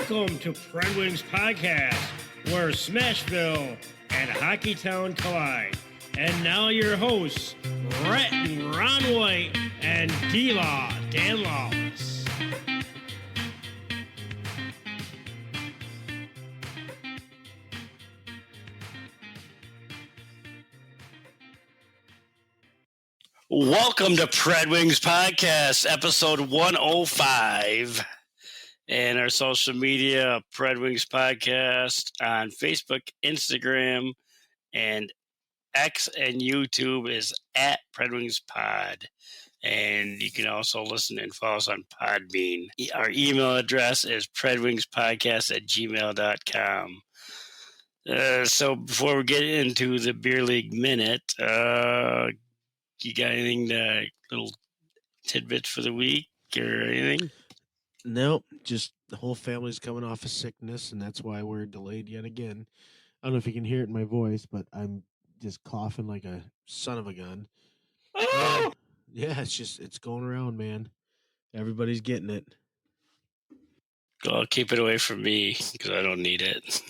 Welcome to PredWings podcast, where Smashville and Hockeytown collide. And now your hosts, Rhett and Ron White and Diva Dan Lawless. Welcome to PredWings podcast, episode 105. And our social media, PredWings podcast on Facebook, Instagram, and X and YouTube is at PredWings Pod. And you can also listen and follow us on Podbean. Our email address is predwingspodcast@gmail.com. So before we get into the Beer League Minute, you got anything, little tidbits for the week or anything? Nope, just the whole family's coming off of sickness, and that's why we're delayed yet again. I don't know if you can hear it in my voice, but I'm just coughing like a son of a gun. Oh! Yeah, it's going around, man. Everybody's getting it. Well, keep it away from me because I don't need it.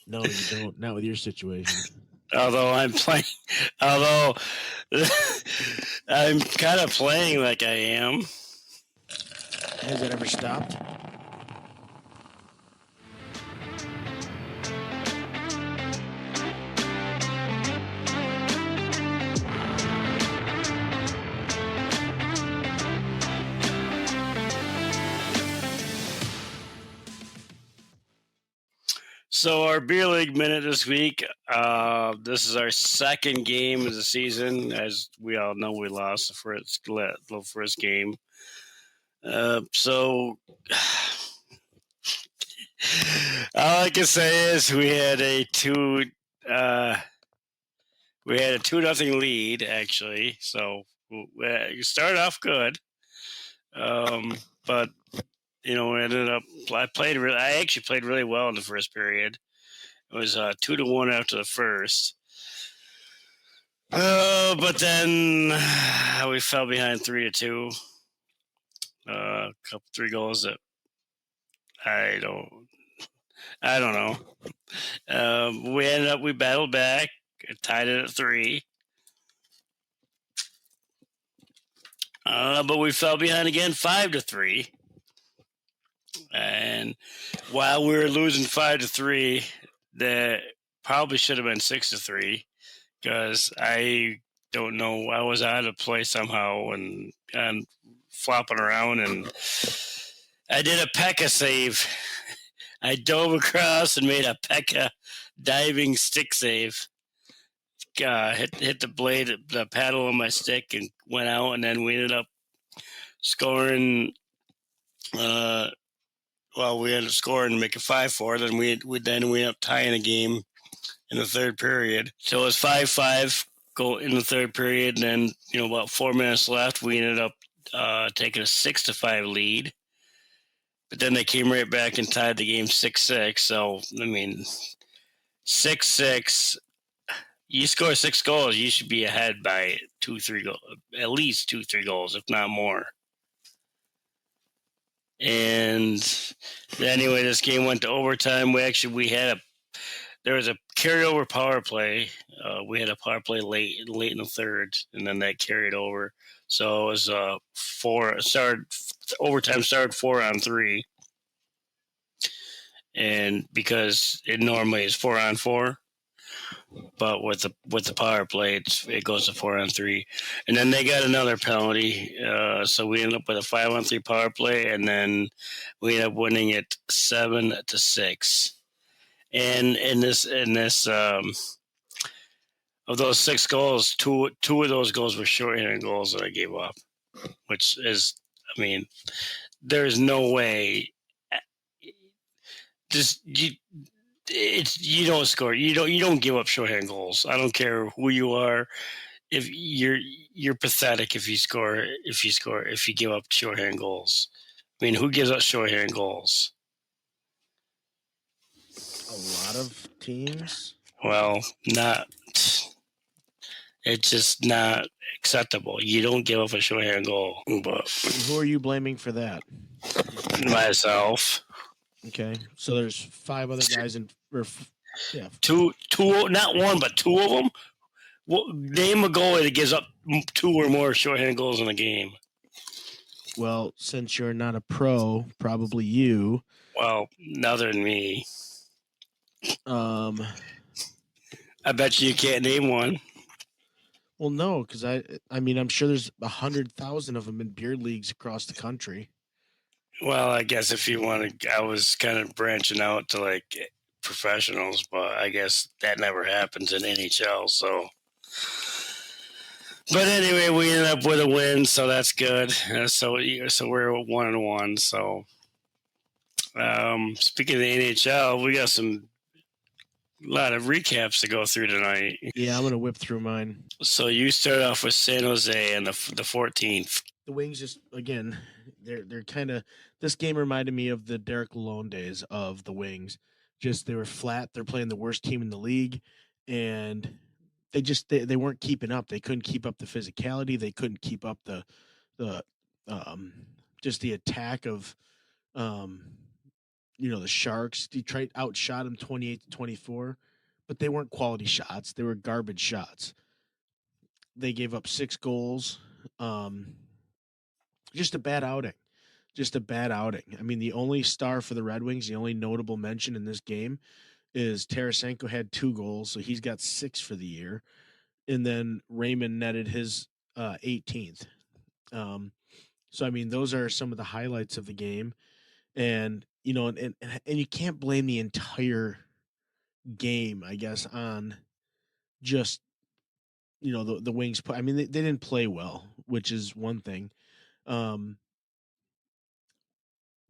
No, you don't. Not with your situation. Although I'm kind of playing like I am. Has that ever stopped? So our Beer League Minute this week, this is our second game of the season. As we all know, we lost the first game. So all I can say is we had a 2-0 lead actually. So we started off good, but we ended up. I actually played really well in the first period. It was 2-1 after the first. But then we fell behind 3-2. Three goals that I don't know. We battled back, tied it at 3. But we fell behind again 5-3. And while we were losing 5-3, that probably should have been 6-3 because I don't know. I was out of play somehow and flopping around, and I did a Pekka save. I dove across and made a Pekka diving stick save. Hit the blade, the paddle on my stick, and went out. And then we ended up scoring. We ended up scoring and make it 5-4. Then we ended up tying a game in the third period. So it was 5-5 go in the third period. And then about 4 minutes left, we ended up taking a 6-5 lead. But then they came right back and tied the game 6-6. So 6-6. You score 6 goals, you should be ahead by 2-3 goals, at least 2-3 goals, if not more. And anyway, this game went to overtime. There was a carryover power play. We had a power play late in the third, and then that carried over. So it was overtime started 4-on-3, and because it normally is 4-on-4. But with the power play, it goes to 4-on-3, and then they got another penalty. So we ended up with a 5-on-3 power play, and then we ended up winning it 7-6. And in this of those 6 goals, two of those goals were shorthanded goals that I gave up, which is, there's no way. You don't score. You don't give up shorthand goals. I don't care who you are. If you're pathetic if you give up shorthand goals. Who gives up shorthand goals? A lot of teams. Well, it's just not acceptable. You don't give up a shorthand goal. But who are you blaming for that? Myself. Okay, so there's 5 other guys yeah. Two, not one, but 2 of them. Well, name a goalie that gives up 2 or more shorthanded goals in a game. Well, since you're not a pro, probably you. Well, other than me, Um, I bet you can't name one. well, no, because I mean, I'm sure there's 100,000 of them in beer leagues across the country. Well, I guess if you want to, I was kind of branching out to like professionals, but I guess that never happens in NHL. So, but anyway, we ended up with a win, so that's good. So we're 1-1. So, speaking of the NHL, we got a lot of recaps to go through tonight. Yeah, I'm gonna whip through mine. So you start off with San Jose and the 14th. The Wings just again, they're kind of. This game reminded me of the Derek Lalonde days of the Wings. Just they were flat. They're playing the worst team in the league, and they weren't keeping up. They couldn't keep up the physicality. They couldn't keep up the um just the attack of um the Sharks. Detroit outshot them 28-24, but they weren't quality shots. They were garbage shots. They gave up 6 goals. Just a bad outing. Just a bad outing. I mean, the only star for the Red Wings, the only notable mention in this game is Tarasenko had 2 goals, so he's got 6 for the year. And then Raymond netted his 18th. So I mean, those are some of the highlights of the game, and and you can't blame the entire game, I guess, on just the Wings. I mean, they didn't play well, which is one thing. But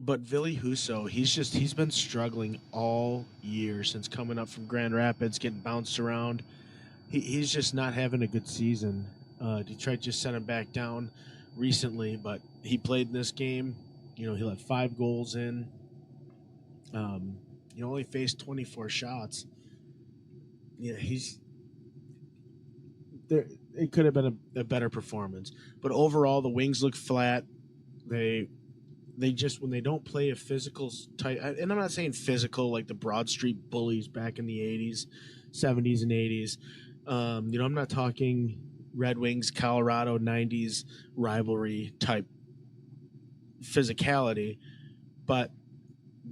Ville Husso, he's been struggling all year since coming up from Grand Rapids, getting bounced around. He's just not having a good season. Detroit just sent him back down recently, but he played in this game. He let 5 goals in. He only faced 24 shots. Yeah, he's there. It could have been a better performance, but overall, the Wings look flat. They just, when they don't play a physical type, and I'm not saying physical like the Broad Street Bullies back in the 80s, 70s, and 80s. I'm not talking Red Wings, Colorado 90s rivalry type physicality, but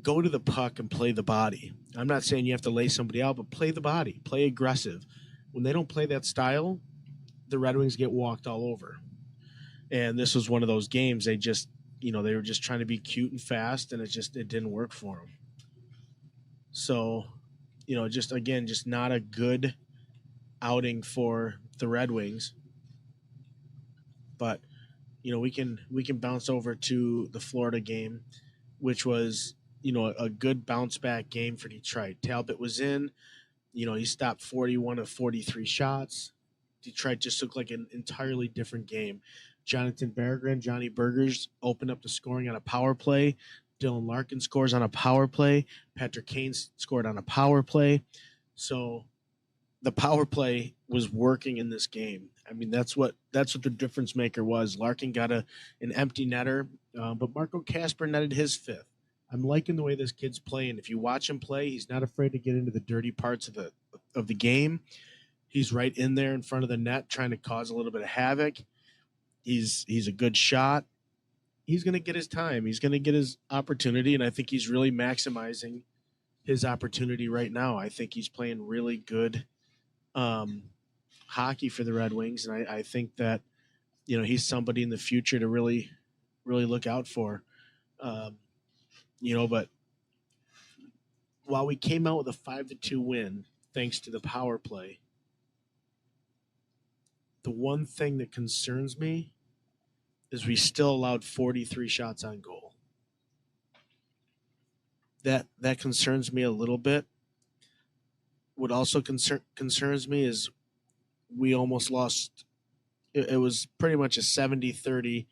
go to the puck and play the body. I'm not saying you have to lay somebody out, but play the body, play aggressive. When they don't play that style, the Red Wings get walked all over. And this was one of those games they just, they were just trying to be cute and fast, and it didn't work for them. So, just not a good outing for the Red Wings. But we can bounce over to the Florida game, which was a good bounce back game for Detroit. Talbot was in. He stopped 41 of 43 shots. Detroit just looked like an entirely different game. Jonathan Berggren, Johnny Burgers opened up the scoring on a power play. Dylan Larkin scores on a power play. Patrick Kane scored on a power play. So the power play was working in this game. I mean, that's what the difference maker was. Larkin got an empty netter, but Marco Kasper netted his 5th. I'm liking the way this kid's playing. If you watch him play, he's not afraid to get into the dirty parts of the game. He's right in there in front of the net, trying to cause a little bit of havoc. He's a good shot. He's going to get his time. He's going to get his opportunity, and I think he's really maximizing his opportunity right now. I think he's playing really good hockey for the Red Wings, and I think that he's somebody in the future to really, really look out for. But while we came out with a 5-2 win thanks to the power play, the one thing that concerns me is we still allowed 43 shots on goal. That concerns me a little bit. What also concerns me is we almost lost. It was pretty much a 70-30%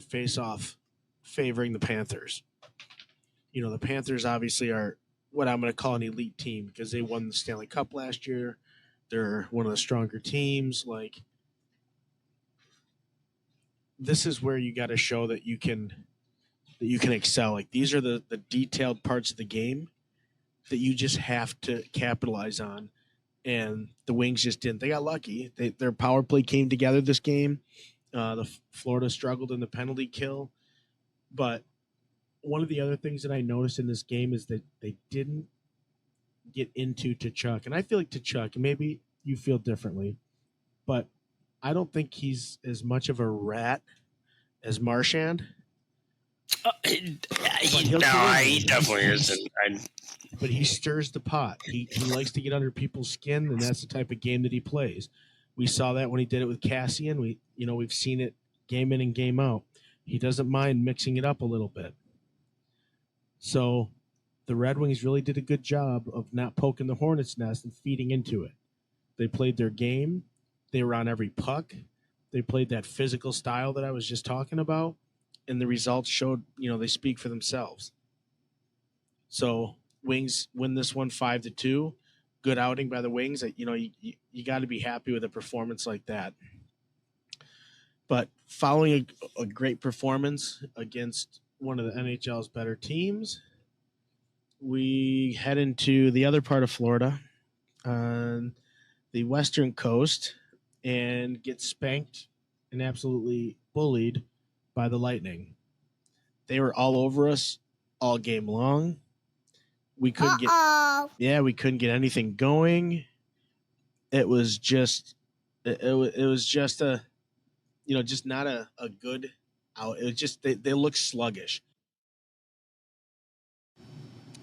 face-off favoring the Panthers. The Panthers obviously are what I'm going to call an elite team because they won the Stanley Cup last year. They're one of the stronger teams. Like, this is where you got to show that you can that you can excel. Like these are the detailed parts of the game that you just have to capitalize on. And the Wings just didn't. They got lucky. Their power play came together this game. Florida struggled in the penalty kill. But one of the other things that I noticed in this game is that they didn't get into Tkachuk. And I feel like Tkachuk, and maybe you feel differently, but I don't think he's as much of a rat as Marchand. He he'll get in. he definitely isn't. But he stirs the pot. He likes to get under people's skin, and that's the type of game that he plays. We saw that when he did it with Cassian. We've seen it game in and game out. He doesn't mind mixing it up a little bit. So the Red Wings really did a good job of not poking the hornet's nest and feeding into it. They played their game. They were on every puck. They played that physical style that I was just talking about, and the results showed, they speak for themselves. So Wings win this one 5-2. Good outing by the Wings. You got to be happy with a performance like that. But following a great performance against one of the NHL's better teams, we head into the other part of Florida on the western coast and get spanked and absolutely bullied by the Lightning. They were all over us all game long. We couldn't we couldn't get anything going. It was just just a just not a good out. It was just they look sluggish.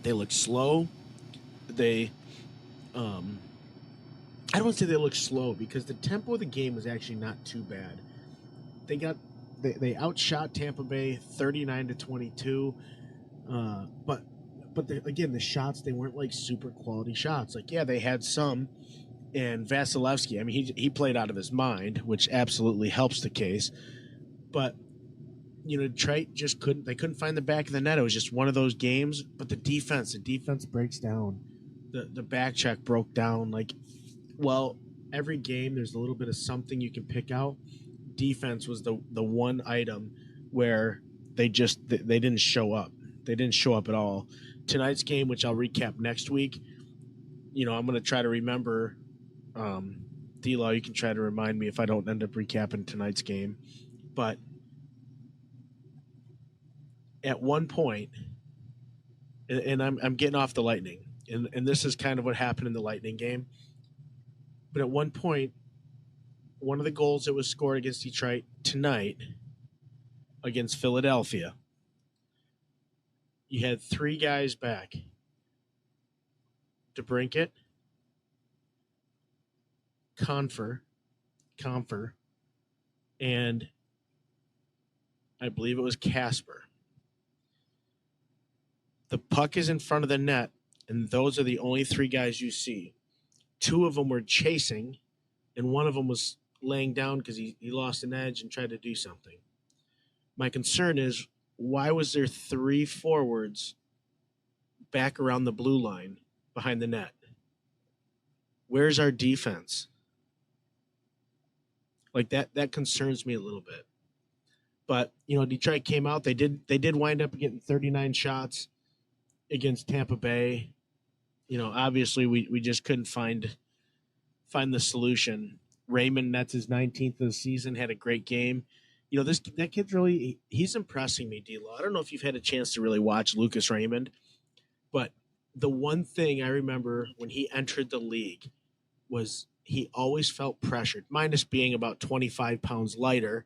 They look slow. They I don't want to say they look slow because the tempo of the game was actually not too bad. They outshot Tampa Bay 39-22. But again, the shots, they weren't like super quality shots. Like, yeah, they had some. And Vasilevsky, I mean, he played out of his mind, which absolutely helps the case. But, Detroit just couldn't find the back of the net. It was just one of those games. But the defense breaks down. The back check broke down. Every game there's a little bit of something you can pick out. Defense was the one item where they didn't show up. They didn't show up at all. Tonight's game, which I'll recap next week, I'm going to try to remember. D-Law, you can try to remind me if I don't end up recapping tonight's game. But at one point, and I'm getting off the Lightning, and this is kind of what happened in the Lightning game. But at one point, one of the goals that was scored against Detroit tonight against Philadelphia, you had three guys back. DeBrincat, Confer, and I believe it was Casper. The puck is in front of the net, and those are the only three guys you see. Two of them were chasing, and one of them was laying down because he lost an edge and tried to do something. My concern is, why was there three forwards back around the blue line behind the net? Where's our defense? Like that concerns me a little bit. But, Detroit came out. They did wind up getting 39 shots against Tampa Bay. Obviously we just couldn't find the solution. Raymond, that's his 19th of the season, had a great game. That kid's really, he's impressing me, D-Law. I don't know if you've had a chance to really watch Lucas Raymond, but the one thing I remember when he entered the league was he always felt pressured, minus being about 25 pounds lighter,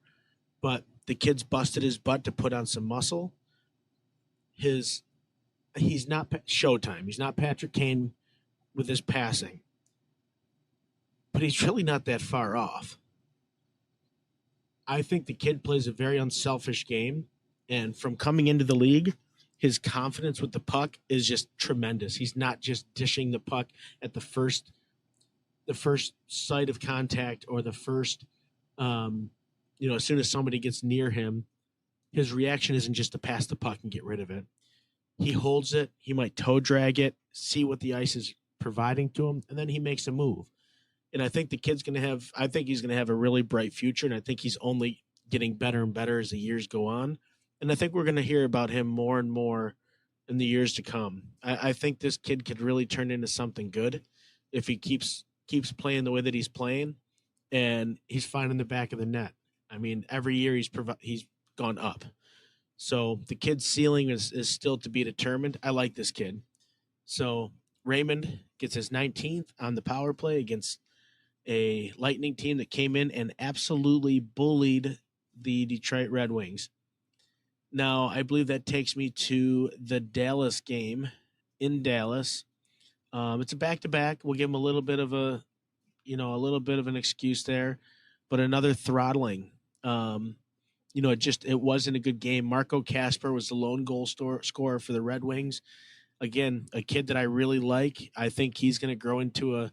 but the kid's busted his butt to put on some muscle. He's not Showtime. He's not Patrick Kane with his passing, but he's really not that far off. I think the kid plays a very unselfish game, and from coming into the league, his confidence with the puck is just tremendous. He's not just dishing the puck at the first sight of contact or the first, as soon as somebody gets near him, his reaction isn't just to pass the puck and get rid of it. He holds it. He might toe drag it, see what the ice is providing to him, and then he makes a move. And I think he's going to have a really bright future, and I think he's only getting better and better as the years go on. and I think we're going to hear about him more and more in the years to come. I think this kid could really turn into something good if he keeps playing the way that he's playing, and he's finding the back of the net. I mean, every year he's gone up. So the kid's ceiling is still to be determined. I like this kid. So Raymond gets his 19th on the power play against a Lightning team that came in and absolutely bullied the Detroit Red Wings. Now, I believe that takes me to the Dallas game in Dallas. It's a back to back. We'll give them a little bit of a little bit of an excuse there, but another throttling. It wasn't a good game. Marco Casper was the lone goal scorer for the Red Wings. Again, a kid that I really like. I think he's going to grow into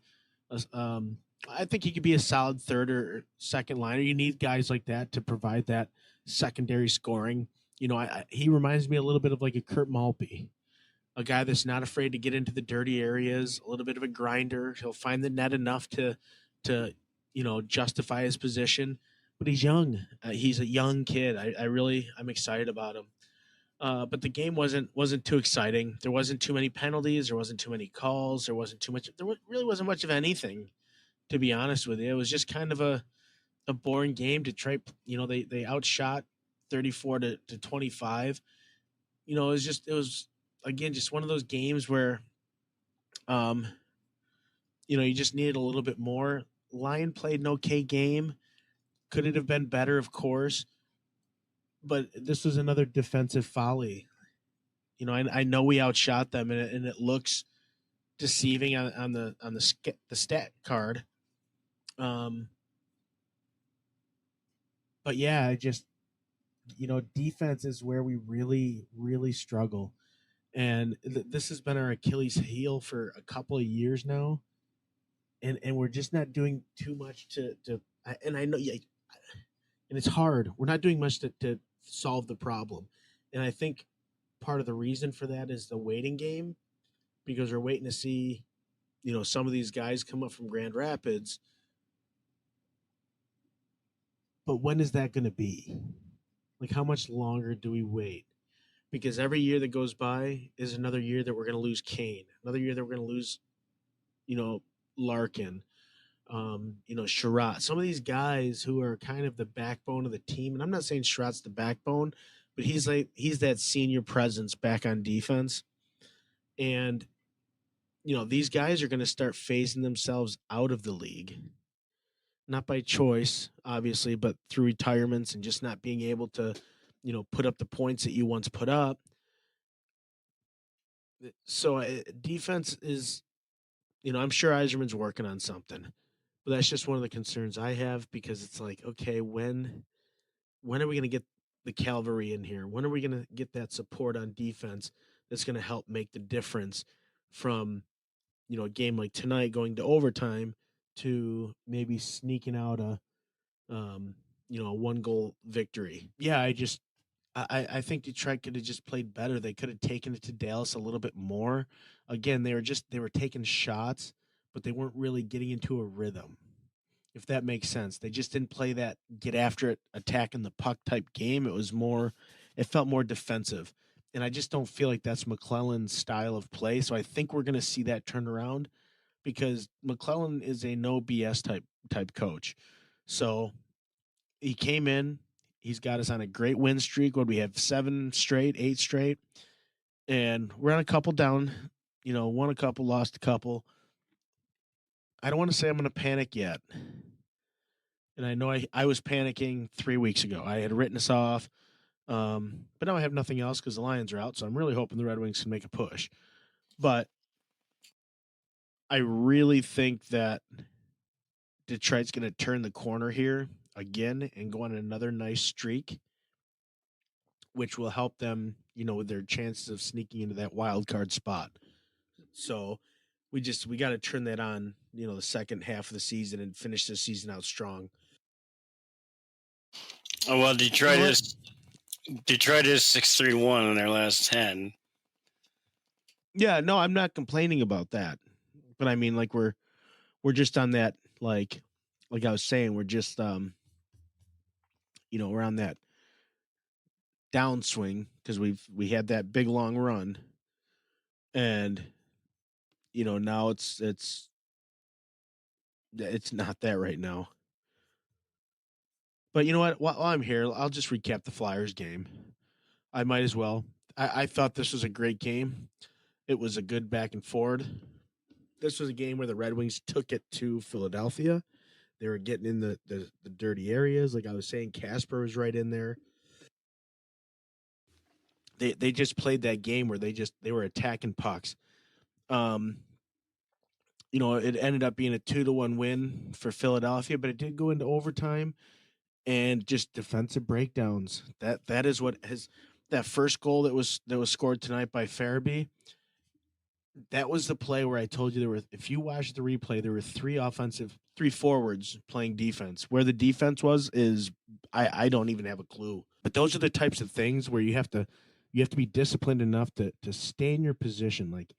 I think he could be a solid third or second liner. You need guys like that to provide that secondary scoring. He reminds me a little bit of like a Kurt Malpe, a guy that's not afraid to get into the dirty areas, a little bit of a grinder. He'll find the net enough to justify his position. But he's young. He's a young kid. I'm excited about him. But the game wasn't too exciting. There wasn't too many penalties. There wasn't too many calls. There wasn't too much. Really wasn't much of anything, to be honest with you. It was just kind of a boring game. Detroit, they outshot 34 to 25. It was again just one of those games where, um, you just needed a little bit more. Lion played an okay game. Could it have been better? Of course, but this was another defensive folly. I know we outshot them, and it looks deceiving on the stat card. Um, but yeah, I just defense is where we really really struggle, and this has been our Achilles heel for a couple of years now, and we're just not doing too much and I know, yeah, and it's hard. We're not doing much to solve the problem, and I think part of the reason for that is the waiting game, because we're waiting to see some of these guys come up from Grand Rapids. But when is that going to be? Like, how much longer do we wait? Because every year that goes by is another year that we're going to lose Kane, another year that we're going to lose, you know, Larkin, Sherratt. Some of these guys who are kind of the backbone of the team, and I'm not saying Sherratt's the backbone, but he's that senior presence back on defense, and these guys are going to start phasing themselves out of the league, not by choice, obviously, but through retirements and just not being able to, put up the points that you once put up. So defense is, I'm sure Eiserman's working on something, but that's just one of the concerns I have, because it's like, okay, when are we going to get the cavalry in here? When are we going to get that support on defense that's going to help make the difference from, a game like tonight going to overtime to maybe sneaking out a 1-goal victory? Yeah, I think Detroit could have just played better. They could have taken it to Dallas a little bit more. Again, they were taking shots, but they weren't really getting into a rhythm, if that makes sense. They just didn't play that get after it, attacking the puck type game. It felt more defensive. And I just don't feel like that's McClellan's style of play. So I think we're going to see that turn around, because McClellan is a no BS type coach. So he came in, he's got us on a great win streak. What, we have 7 straight, 8 straight, and we're on a couple down. Won a couple, lost a couple. I don't want to say I'm going to panic yet. And I know I was panicking 3 weeks ago. I had written us off, but now I have nothing else because the Lions are out. So I'm really hoping the Red Wings can make a push. But I really think that Detroit's going to turn the corner here again and go on another nice streak, which will help them, with their chances of sneaking into that wild card spot. So we got to turn that on, the second half of the season and finish the season out strong. Oh, well, Detroit is 6-3-1 in their last 10. Yeah, no, I'm not complaining about that, but I mean, like, we're just on that, like I was saying, we're just we're on that downswing because we had that big long run, and now it's not that right now. But you know what? While I'm here, I'll just recap the Flyers game. I might as well. I thought this was a great game. It was a good back and forward. This was a game where the Red Wings took it to Philadelphia. They were getting in the dirty areas. Like I was saying, Casper was right in there. They just played that game where they were attacking pucks. Um, it ended up being a 2-1 win for Philadelphia, but it did go into overtime and just defensive breakdowns. That is what has that first goal that was scored tonight by Farabee. That was the play where I told you if you watch the replay, there were three forwards playing defense. Where the defense was is I don't even have a clue. But those are the types of things where you have to be disciplined enough to stay in your position. Like,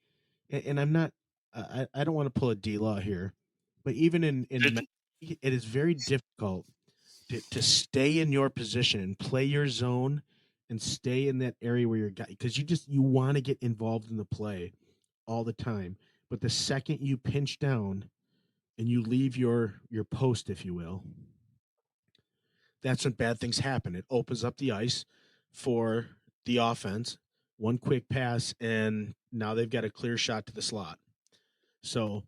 and I'm not, I don't want to pull a D-Law here, but even it is very difficult to stay in your position and play your zone and stay in that area where you're because you want to get involved in the play all the time. But the second you pinch down and you leave your post, if you will, that's when bad things happen. It opens up the ice for the offense. One quick pass, and now they've got a clear shot to the slot. So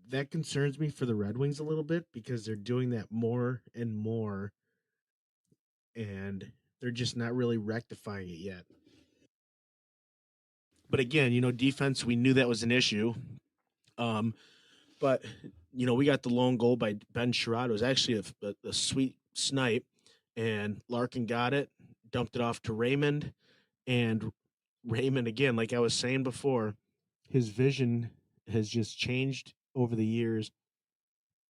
that concerns me for the Red Wings a little bit because they're doing that more and more, and they're just not really rectifying it yet. But again, defense, we knew that was an issue. But we got the lone goal by Ben Sherrod. It was actually a sweet snipe, and Larkin got it, dumped it off to Raymond, and Raymond, again, like I was saying before, his vision has just changed over the years,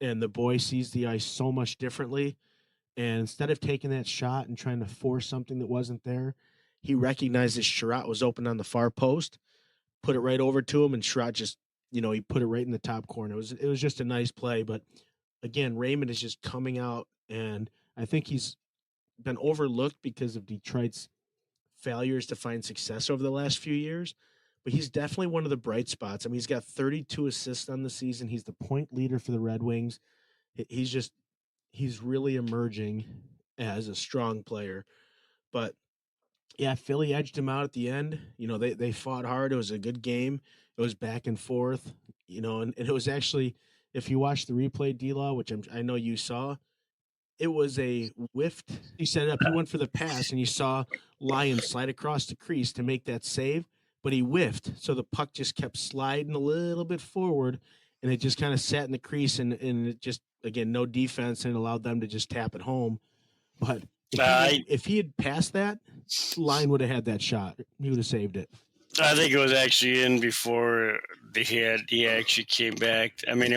and the boy sees the ice so much differently. And instead of taking that shot and trying to force something that wasn't there, he recognized that Sherrod was open on the far post, put it right over to him, and Sherrod just, he put it right in the top corner. It was just a nice play. But again, Raymond is just coming out, and I think he's been overlooked because of Detroit's failures to find success over the last few years. But he's definitely one of the bright spots. I mean, he's got 32 assists on the season. He's the point leader for the Red Wings. He's really emerging as a strong player. But yeah, Philly edged him out at the end. They fought hard. It was a good game. It was back and forth. And it was actually, if you watch the replay, D-Law, which I know you saw, it was a whiffed. He set it up. He went for the pass, and you saw Lyon slide across the crease to make that save, but he whiffed. So the puck just kept sliding a little bit forward, and it just kind of sat in the crease, and it just, again, no defense, and allowed them to just tap it home. But if he had passed that, Lyon would have had that shot. He would have saved it. I think it was actually in before he actually came back. I mean,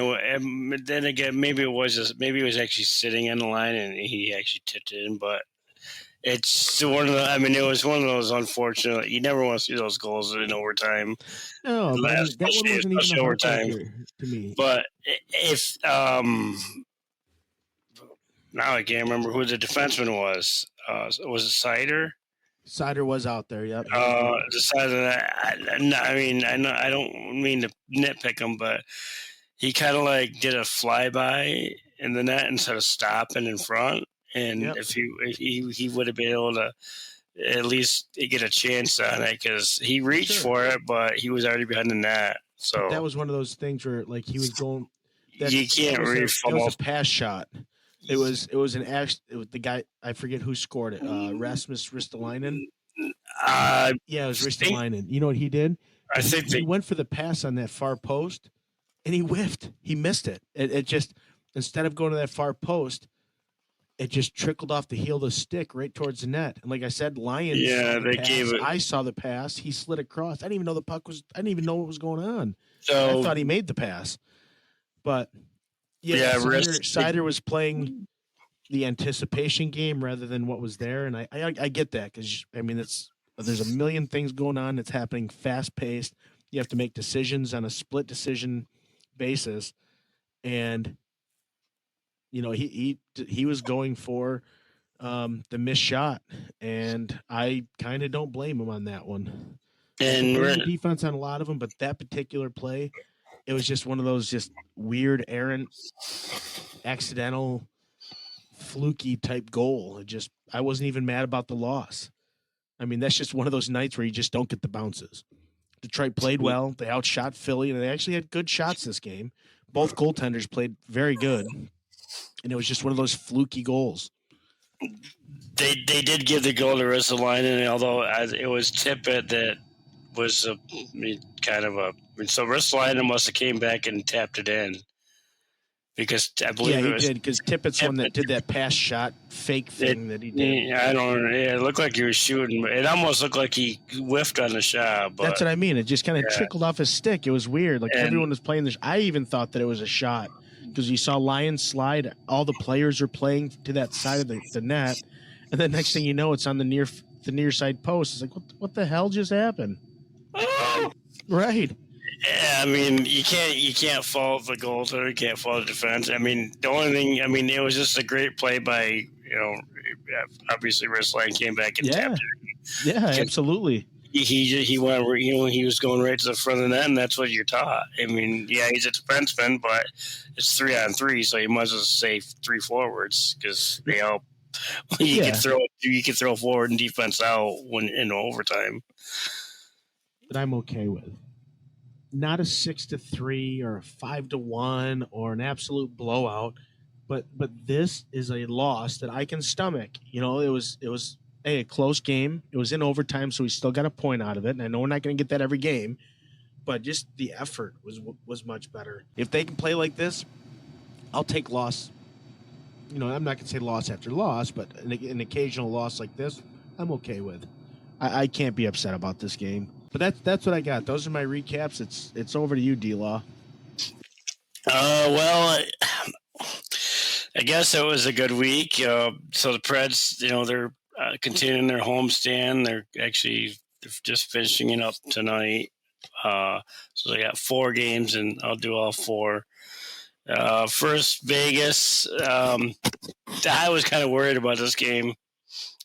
then again, maybe it was actually sitting in the line and he actually tipped it in. But it's one of the. I mean, it was one of those unfortunate. You never want to see those goals in overtime. No, but that one wasn't even a overtime to me. But if now I can't remember who the defenseman was. Was it Sider? Sider was out there, yep. Decided that. I mean, I don't mean to nitpick him, but he kind of like did a flyby in the net instead of stopping in front. And if he would have been able to at least get a chance on it because he reached for it, but he was already behind the net. So that was one of those things where like he was going. You can't really. It was a pass shot. It was an act. It was the guy. I forget who scored it. Rasmus Ristolainen. Yeah, it was Ristolainen. You know what he did? He went for the pass on that far post, and he whiffed. He missed it. It just, instead of going to that far post, it just trickled off the heel of the stick right towards the net. And like I said, Lions. Yeah, they gave it. I saw the pass. He slid across. I didn't even know the puck was. I didn't even know what was going on. So I thought he made the pass, but. Yeah, Sider was playing the anticipation game rather than what was there, and I get that because I mean there's a million things going on. It's happening fast paced. You have to make decisions on a split decision basis, and he was going for the missed shot, and I kind of don't blame him on that one. I can And blame the defense on a lot of them, but that particular play, it was just one of those just weird, errant, accidental, fluky type goal. I wasn't even mad about the loss. I mean, that's just one of those nights where you just don't get the bounces. Detroit played well. They outshot Philly, and they actually had good shots this game. Both goaltenders played very good, and it was just one of those fluky goals. they did give the goal to Ristolainen, although it was Tippett that was kind of a. So Ristolainen must have came back and tapped it in because I believe he it was did, because Tippett's one that did that pass shot fake thing that he did. I don't. Yeah, it looked like he was shooting. It almost looked like he whiffed on the shot. But that's what I mean. It just kind of trickled off his stick. It was weird. Like everyone was playing this. I even thought that it was a shot because you saw Lions slide. All the players are playing to that side of the net, and then next thing you know, it's on the near side post. It's like what the hell just happened? Right. Yeah, I mean, you can't fault the goaltender, you can't fault the defense. I mean, the only thing, it was just a great play by, obviously Ristolainen came back and tapped it. Yeah, absolutely. He went, he was going right to the front of the net, and that's what you're taught. I mean, yeah, he's a defenseman, but it's 3-on-3, so you might as well say 3 forwards because they help. You can throw forward and defense out when in overtime. That I'm okay with. Not a 6-3 or a 5-1 or an absolute blowout, but this is a loss that I can stomach. It was a close game. It was in overtime, so we still got a point out of it. And I know we're not going to get that every game, but just the effort was much better. If they can play like this, I'll take loss. I'm not going to say loss after loss, but an occasional loss like this, I'm okay with. I can't be upset about this game. But that's what I got. Those are my recaps. It's over to you, D-Law. Well, I guess it was a good week. So the Preds, they're continuing their homestand. They're actually just finishing it up tonight. So they got 4 games, and I'll do all 4. First, Vegas. I was kind of worried about this game.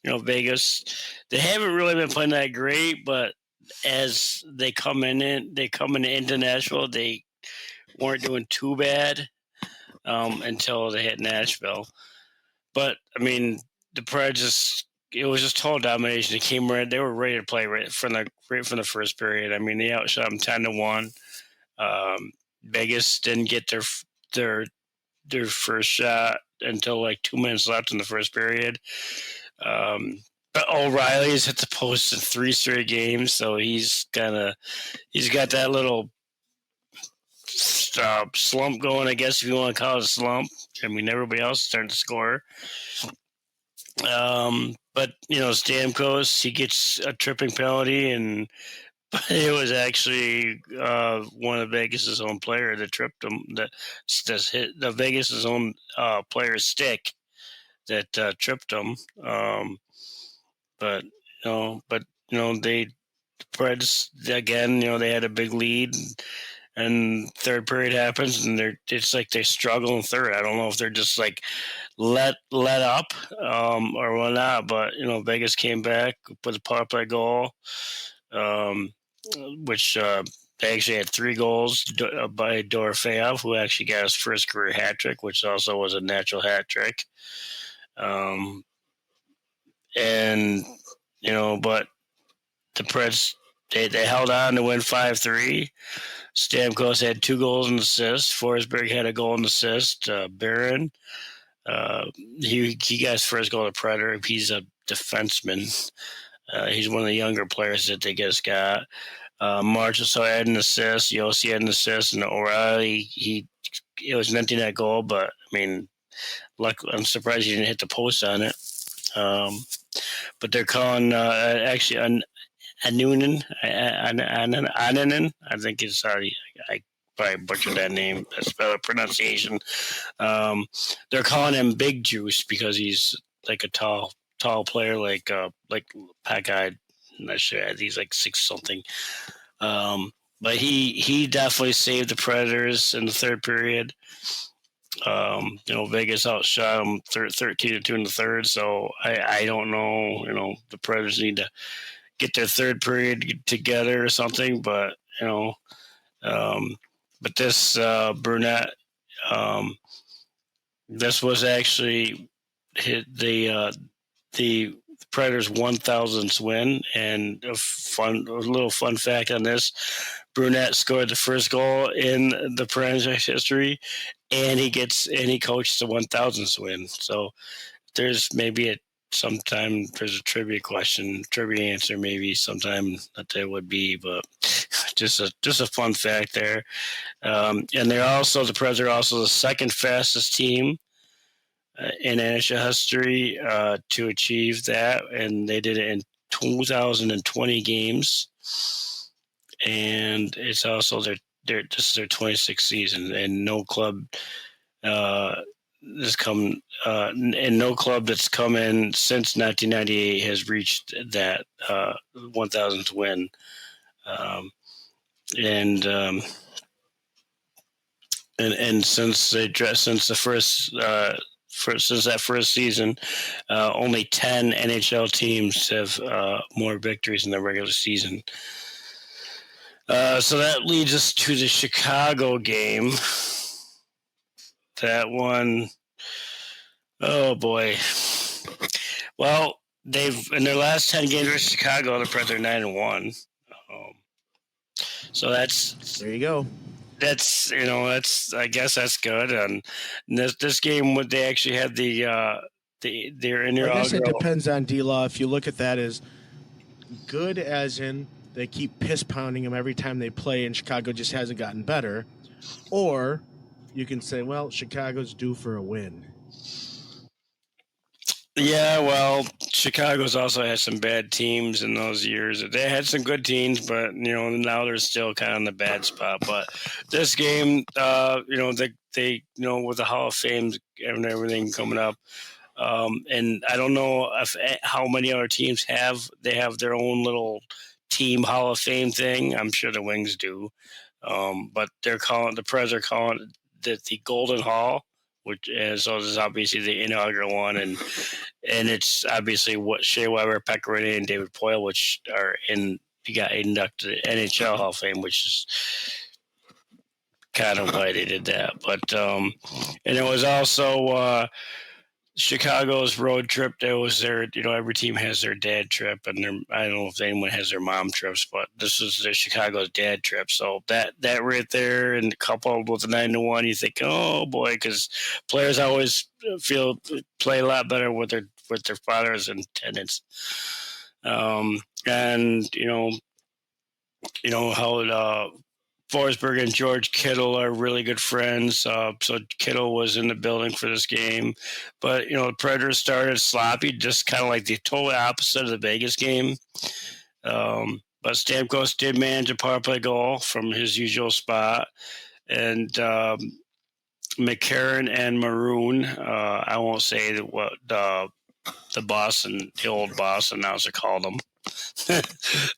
Vegas, they haven't really been playing that great, but as they coming into Nashville, they weren't doing too bad until they hit Nashville. But I mean, the Preds it was just total domination. They came right; they were ready to play right from the first period. I mean, they outshot them 10-1. Vegas didn't get their first shot until like 2 minutes left in the first period. But O'Reilly's hit the post in 3 straight games, so he's got that little slump going, I guess, if you want to call it a slump. I mean, everybody else is starting to score. But Stamkos, he gets a tripping penalty, but it was actually one of Vegas's own player that tripped him. That's hit the Vegas's own player's stick that tripped him. But the Preds again. They had a big lead, and third period happens, and it's like they struggle in third. I don't know if they're just like let up or whatnot. But Vegas came back with a power play goal, which they actually had 3 goals by Dorofeyev, who actually got his first career hat trick, which also was a natural hat trick. And but the Preds they held on to win 5-3. Stamkos had 2 goals and assists. Forsberg had a goal and assist. Barron, he got his first goal at Predator. He's a defenseman. He's one of the younger players that they just got. Marchessault had an assist. Yossi had an assist, and O'Reilly it was an empty net goal, but I mean, I'm surprised he didn't hit the post on it. But they're calling actually Anunen. I think it's sorry. I probably butchered that name. That's the pronunciation. They're calling him Big Juice because he's like a tall player, like Packeye. I'm not sure. He's like 6 something. But he definitely saved the Predators in the third period. Vegas outshot them 13-2 in the third. So I don't know. The Predators need to get their third period together or something. But but this Burnett, this was actually hit the Predators' 1,000th win. And a little fun fact on this: Brunette scored the first goal in the franchise history, and he coached the 1,000th win. So there's maybe sometime there's a trivia answer maybe sometime that there would be, but just a fun fact there. And the Preds are also the second fastest team in NHL history to achieve that, and they did it in 2,020 games. And it's also this is their 26th season, and no club has come and no club that's come in since 1998 has reached that 1,000th win. And since that first season, only 10 NHL teams have more victories in the regular season. So that leads us to the Chicago game. That one, oh boy. Well, they've in their last 10 games with Chicago, the Preds are 9-1. So there you go. That's I guess that's good. And this game, what they actually had they're in their. I guess it depends on D-Law. If you look at that as good, as in they keep piss pounding them every time they play, and Chicago just hasn't gotten better, or you can say, well, Chicago's due for a win. Yeah, well, Chicago's also had some bad teams in those years. They had some good teams, but now they're still kind of in the bad spot. But this game, they with the Hall of Fame and everything coming up, and I don't know how many other teams have their own little team Hall of Fame thing. I'm sure the Wings do, but the Preds are calling it the Golden Hall, which is so this is obviously the inaugural one, and it's obviously what Shea Weber, Pekka Rinne, and David Poile, which got inducted to NHL Hall of Fame, which is kind of why they did that. But and it was also Chicago's road trip. There was every team has their dad trip, and I don't know if anyone has their mom trips, but this was the Chicago's dad trip. So that right there, and coupled with the 9-1, you think, oh boy, because players always play a lot better with their fathers in attendance. And how Forsberg and George Kittle are really good friends. So Kittle was in the building for this game. But, the Predators started sloppy, just kind of like the total opposite of the Vegas game. But Stamkos did manage a power play goal from his usual spot. And McCarron and Maroon, I won't say what the old Boston announcer called them.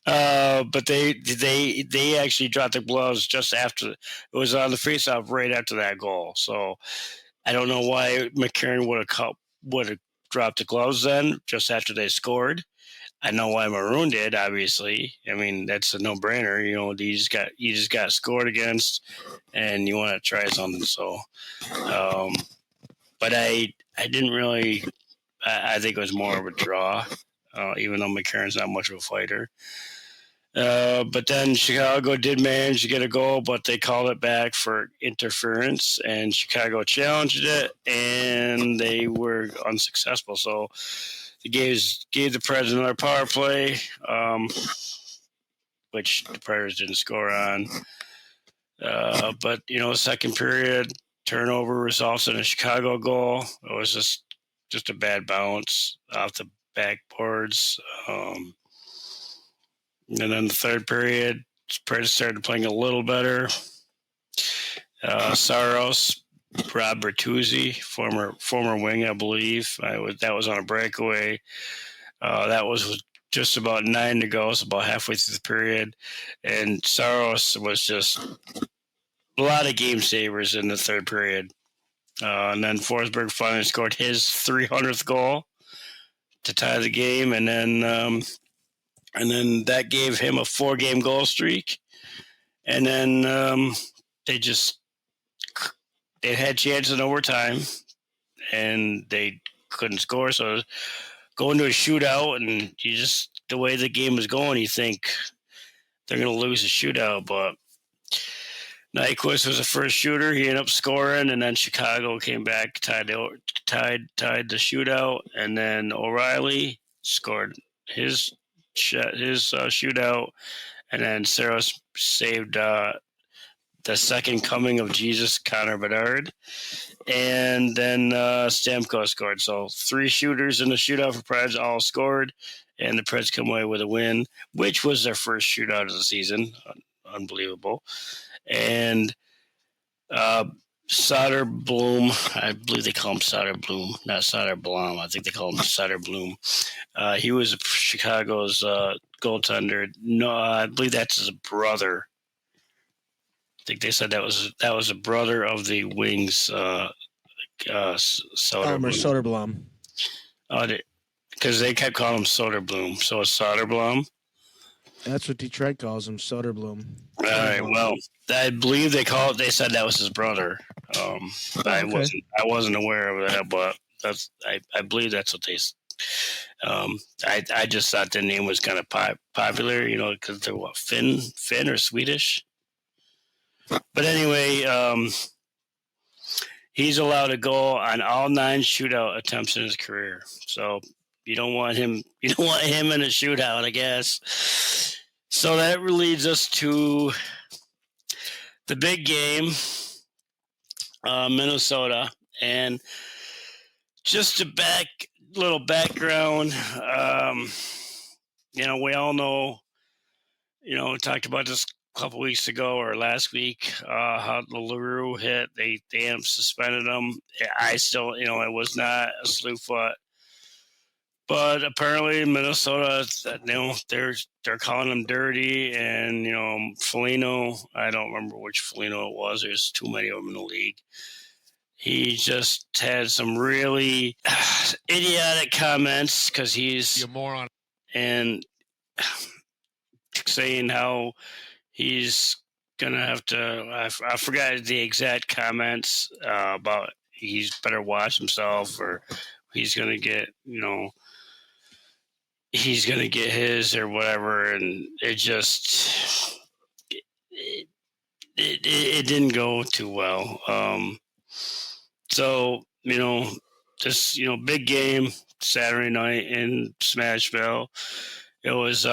But they actually dropped the gloves just after it was on the faceoff right after that goal. So I don't know why McCarron would have dropped the gloves then just after they scored. I know why Maroon did. Obviously, I mean that's a no-brainer. You just got scored against, and you want to try something. So, but I didn't really. I think it was more of a draw. Even though McCarron's not much of a fighter. But then Chicago did manage to get a goal, but they called it back for interference, and Chicago challenged it, and they were unsuccessful. So they gave the Preds another power play, which the Predators didn't score on. But, second period, turnover results in a Chicago goal. It was just a bad bounce off the backboards. And then the third period, Preds started playing a little better. Saros, Rob Bertuzzi, former wing, I believe. That was on a breakaway. That was just about 9 to go, so about halfway through the period. And Saros was just a lot of game savers in the third period. And then Forsberg finally scored his 300th goal to tie the game, and then that gave him a 4-game goal streak. And then they had chances in overtime, and they couldn't score. So going to a shootout, and the way the game was going, you think they're going to lose a shootout, but Nyquist was the first shooter. He ended up scoring, and then Chicago came back, tied the shootout, and then O'Reilly scored his shootout, and then Saros saved the second coming of Jesus, Connor Bedard, and then Stamkos scored. So 3 shooters in the shootout for Preds all scored, and the Preds come away with a win, which was their first shootout of the season. Unbelievable. And Soderblom, I believe they call him Soderblom, not Soderblom. I think they call him Soderblom. He was Chicago's goaltender. No, I believe that's his brother. I think they said that was a brother of the Wings. Elmer Soderblom. Because they kept calling him Soderblom, so it's Soderblom. That's what Detroit calls him, Soderblom. All right. Well, I believe they said that was his brother. I wasn't aware of that, but I believe that's what they. I just thought the name was kind of popular, because they're Finn or Swedish. But anyway, he's allowed a goal on all 9 shootout attempts in his career. So you don't want him. You don't want him in a shootout, I guess. So that leads us to the big game, Minnesota, and just little background. We all know. We talked about this a couple weeks ago or last week. How the LaRue hit, they ended up suspended him. I still, it was not a slew foot. But apparently Minnesota, they're calling him dirty, and Foligno, I don't remember which Foligno it was. There's too many of them in the league. He just had some really idiotic comments because he's a moron, and saying how he's gonna have to. I forgot the exact comments about he's better watch himself, or he's gonna get he's going to get his or whatever. And it just, it didn't go too well. So, big game Saturday night in Smashville. It was,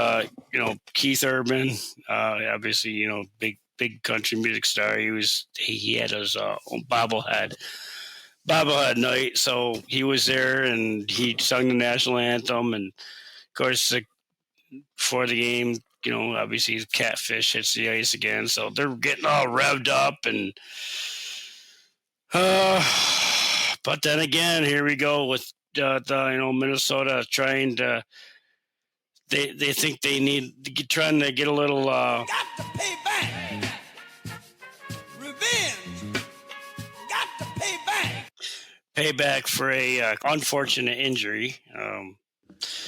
Keith Urban, obviously, big country music star. He had his own bobblehead night. So he was there and he sung the national anthem, and of course, before the game, obviously Catfish hits the ice again, so they're getting all revved up, and but then again, here we go with Minnesota trying to. They think they need trying to get a little. Got to pay back. Revenge. Got to pay back. Payback for a unfortunate injury.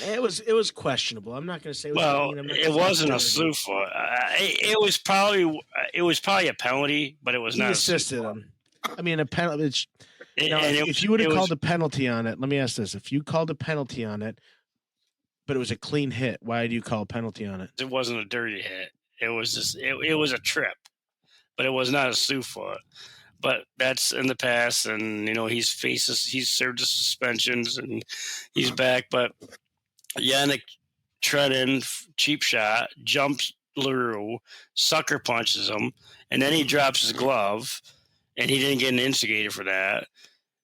It was questionable. I'm not going to say. It wasn't a slew foot. It was probably a penalty, but it was not. He assisted him. I mean, a penalty. If you would have called a penalty on it, let me ask this: if you called a penalty on it, but it was a clean hit, why do you call a penalty on it? It wasn't a dirty hit. It was just it was a trip, but it was not a slew foot. But that's in the past, and he's served his suspensions, and he's back. But Yannick Trenin, cheap shot, jumps LaRue, sucker punches him, and then he drops his glove, and he didn't get an instigator for that.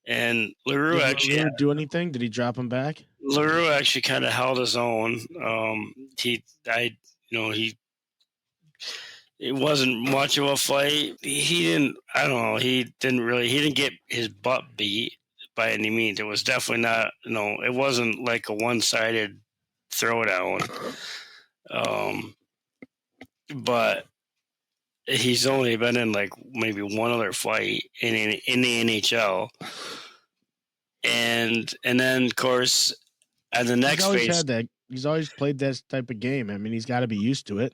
And LaRue actually do anything? Did he drop him back? LaRue actually kind of held his own. It wasn't much of a fight. He didn't get his butt beat by any means. It was definitely not, it wasn't like a one-sided throwdown. But he's only been in like maybe one other fight in the NHL, and then of course at the He's next always phase, had that. He's always played that type of game. I mean, he's got to be used to it.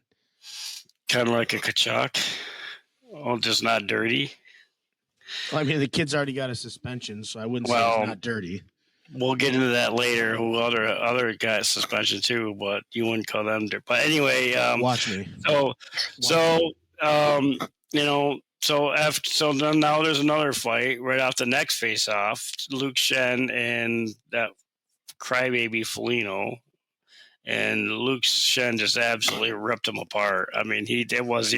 kind of like a Kachuk, just not dirty. I mean, the kid's already got a suspension, so I wouldn't say Well, he's not dirty. we'll get into that later. Who other got suspension too, but you wouldn't call them dirty. But anyway, Watch me. So you know, so then now there's another fight right off the next face off. Luke Shen and that crybaby Foligno. And Luke Shen just absolutely ripped him apart. I mean, he was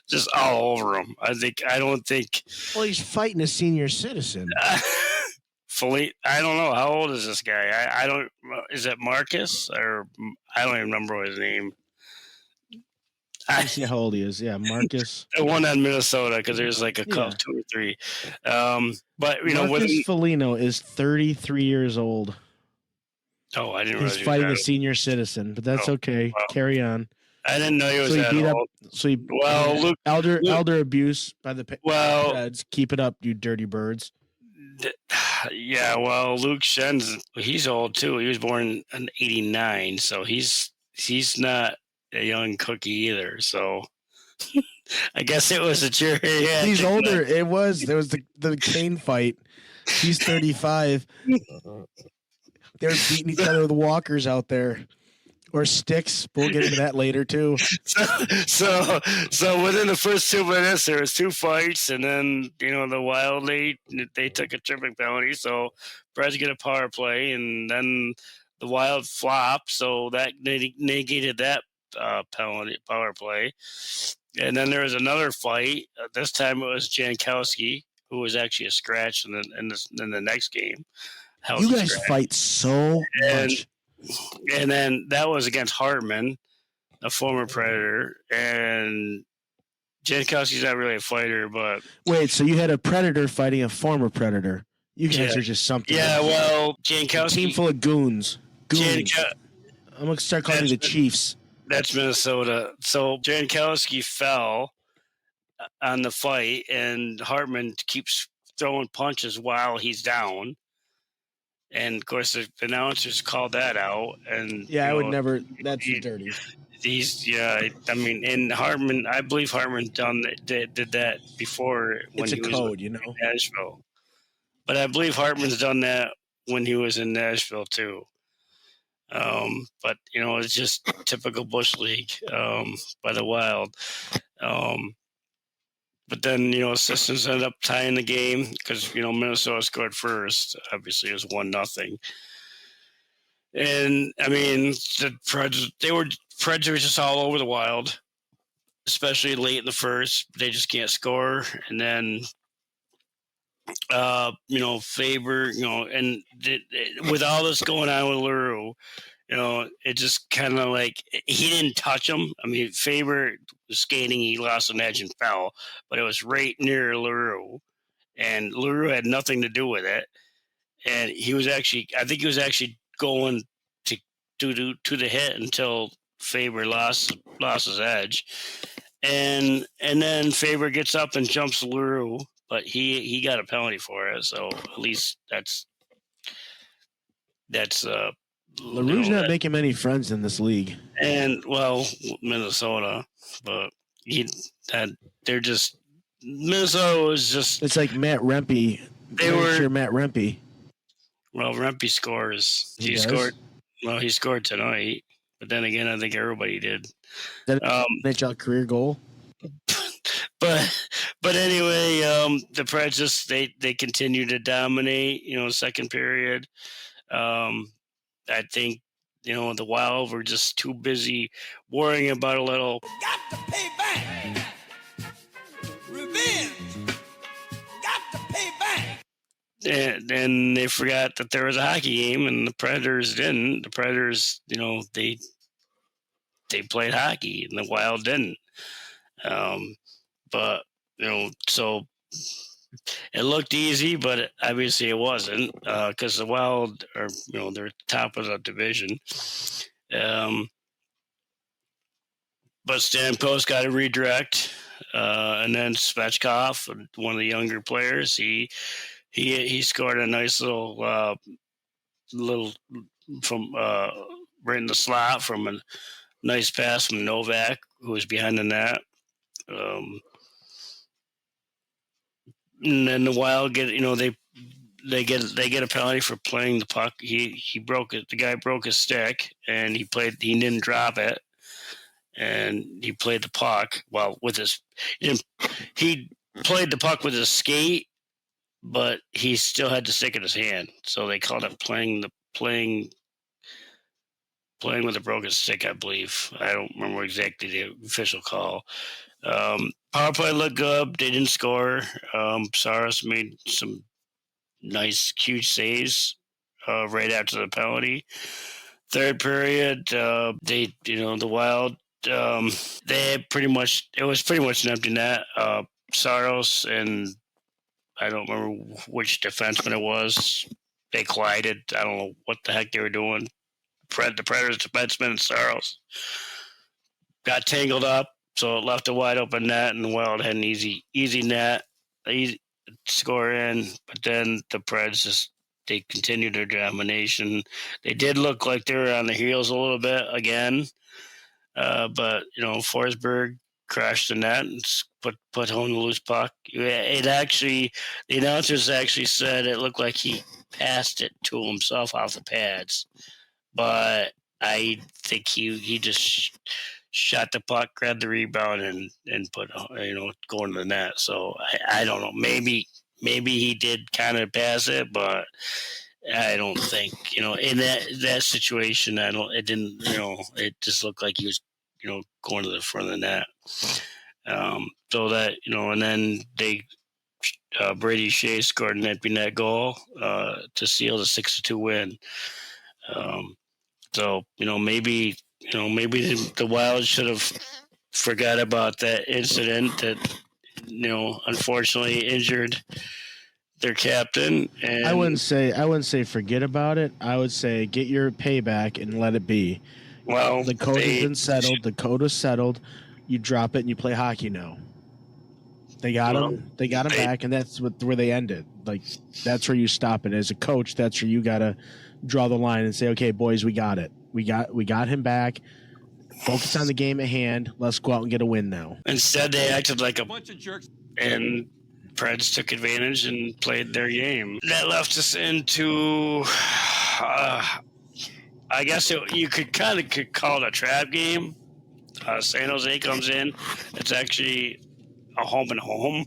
just all over him. I don't think. Well, he's fighting a senior citizen. I don't know, how old is this guy. I don't. Is it Marcus or I don't even remember his name. I see how old he is. Yeah, Marcus. The one on Minnesota, because there's like a couple, 2 or 3. But Marcus Foligno is 33 years old. Oh, I didn't. He's fighting a senior citizen, but that's okay. Well, carry on. I didn't know he was that old. Elder abuse by the Preds. Keep it up, you dirty birds. Yeah, well, Luke he's old too. He was born in '89, so he's not a young cookie either. So I guess it was a jury. He's older. There was the Kane fight. He's 35. They're beating each other with walkers out there. Or sticks. We'll get into that later too. So within the first 2 minutes, there was 2 fights, and then the Wild they took a tripping penalty. So Preds get a power play, and then the Wild flop. So that negated that penalty power play. And then there was another fight. This time it was Jankowski, who was actually a scratch in the next game. You guys fight so much. And then that was against Hartman, a former Predator. And Jankowski's not really a fighter, but... Wait, so you had a Predator fighting a former Predator. You guys are just something. Yeah, else. well, Jankowski... A team full of goons. I'm going to start calling you the Chiefs. That's Minnesota. So Jankowski fell on the fight, and Hartman keeps throwing punches while he's down. And of course, the announcers called that out. And I would never. That's dirty. I mean, and Hartman, I believe Hartman did that before when he was in Nashville. But I believe Hartman's done that when he was in Nashville too. But it's just typical Bush League by the Wild. But then, assistants ended up tying the game because, Minnesota scored first. Obviously, it was 1-0. And, I mean, the Preds were just all over the Wild, especially late in the first. They just can't score. And then, Faber, and with all this going on with LaRue, it just kind of like he didn't touch him. I mean, Faber was skating, he lost an edge and fell, but it was right near LaRue, and LaRue had nothing to do with it. And I think he was actually going to the hit until Faber lost his edge, and then Faber gets up and jumps LaRue, but he got a penalty for it. So at least that's. LaRue's not making many friends in this league. And, Minnesota. But they're just... Minnesota was just... It's like Matt Rempe. Matt Rempe. Well, Rempe scores. He scored tonight. But then again, I think everybody did. That NHL career goal? But anyway, the Preds just... They continue to dominate, second period. I think, the Wild were just too busy worrying about a little. Got to pay back. Revenge. Got to pay back. And they forgot that there was a hockey game, and the Predators didn't. The Predators, they played hockey, and the Wild didn't. But, so... It looked easy, but obviously it wasn't because the Wild are, they're top of the division. but Stamkos got a redirect, and then Svechkov, one of the younger players, he scored a nice little from right in the slot from a nice pass from Novak, who was behind the net. And then the Wild get they get a penalty for playing the puck. He broke it. The guy broke his stick, and he didn't drop it, and he played the puck with his he played the puck with his skate, but he still had the stick in his hand. So they called it playing with a broken stick, I believe. I don't remember exactly the official call. Power play looked good. They didn't score. Saros made some nice, huge saves right after the penalty. Third period, the Wild, it was pretty much an empty net. Saros and I don't remember which defenseman it was. They collided. I don't know what the heck they were doing. The Predators defenseman and Saros got tangled up, so it left a wide open net, and the Wild had an easy net, easy score in. But then the Preds they continued their domination. They did look like they were on the heels a little bit again, but Forsberg crashed the net and put home the loose puck. The announcers actually said it looked like he passed it to himself off the pads, but I think he just shot the puck, grabbed the rebound, and put going to the net. So I don't know. Maybe he did kind of pass it, but I don't think in that situation. It didn't. It just looked like he was going to the front of the net. So that and then Brady Shea scored an empty net goal to seal the 6-2 win. So maybe the Wild should have forgot about that incident that unfortunately injured their captain. And I wouldn't say forget about it. I would say get your payback and let it be. Well, the code has been settled. The code is settled. You drop it and you play hockey now. They got him. They got him back, and that's where they ended. Like that's where you stop it. As a coach, that's where you gotta draw the line and say, okay, boys, we got it. We got him back. Focus on the game at hand. Let's go out and get a win now. Instead, they acted like a bunch of jerks, and Preds took advantage and played their game. That left us into, I guess you could call it a trap game. San Jose comes in. It's actually a home and home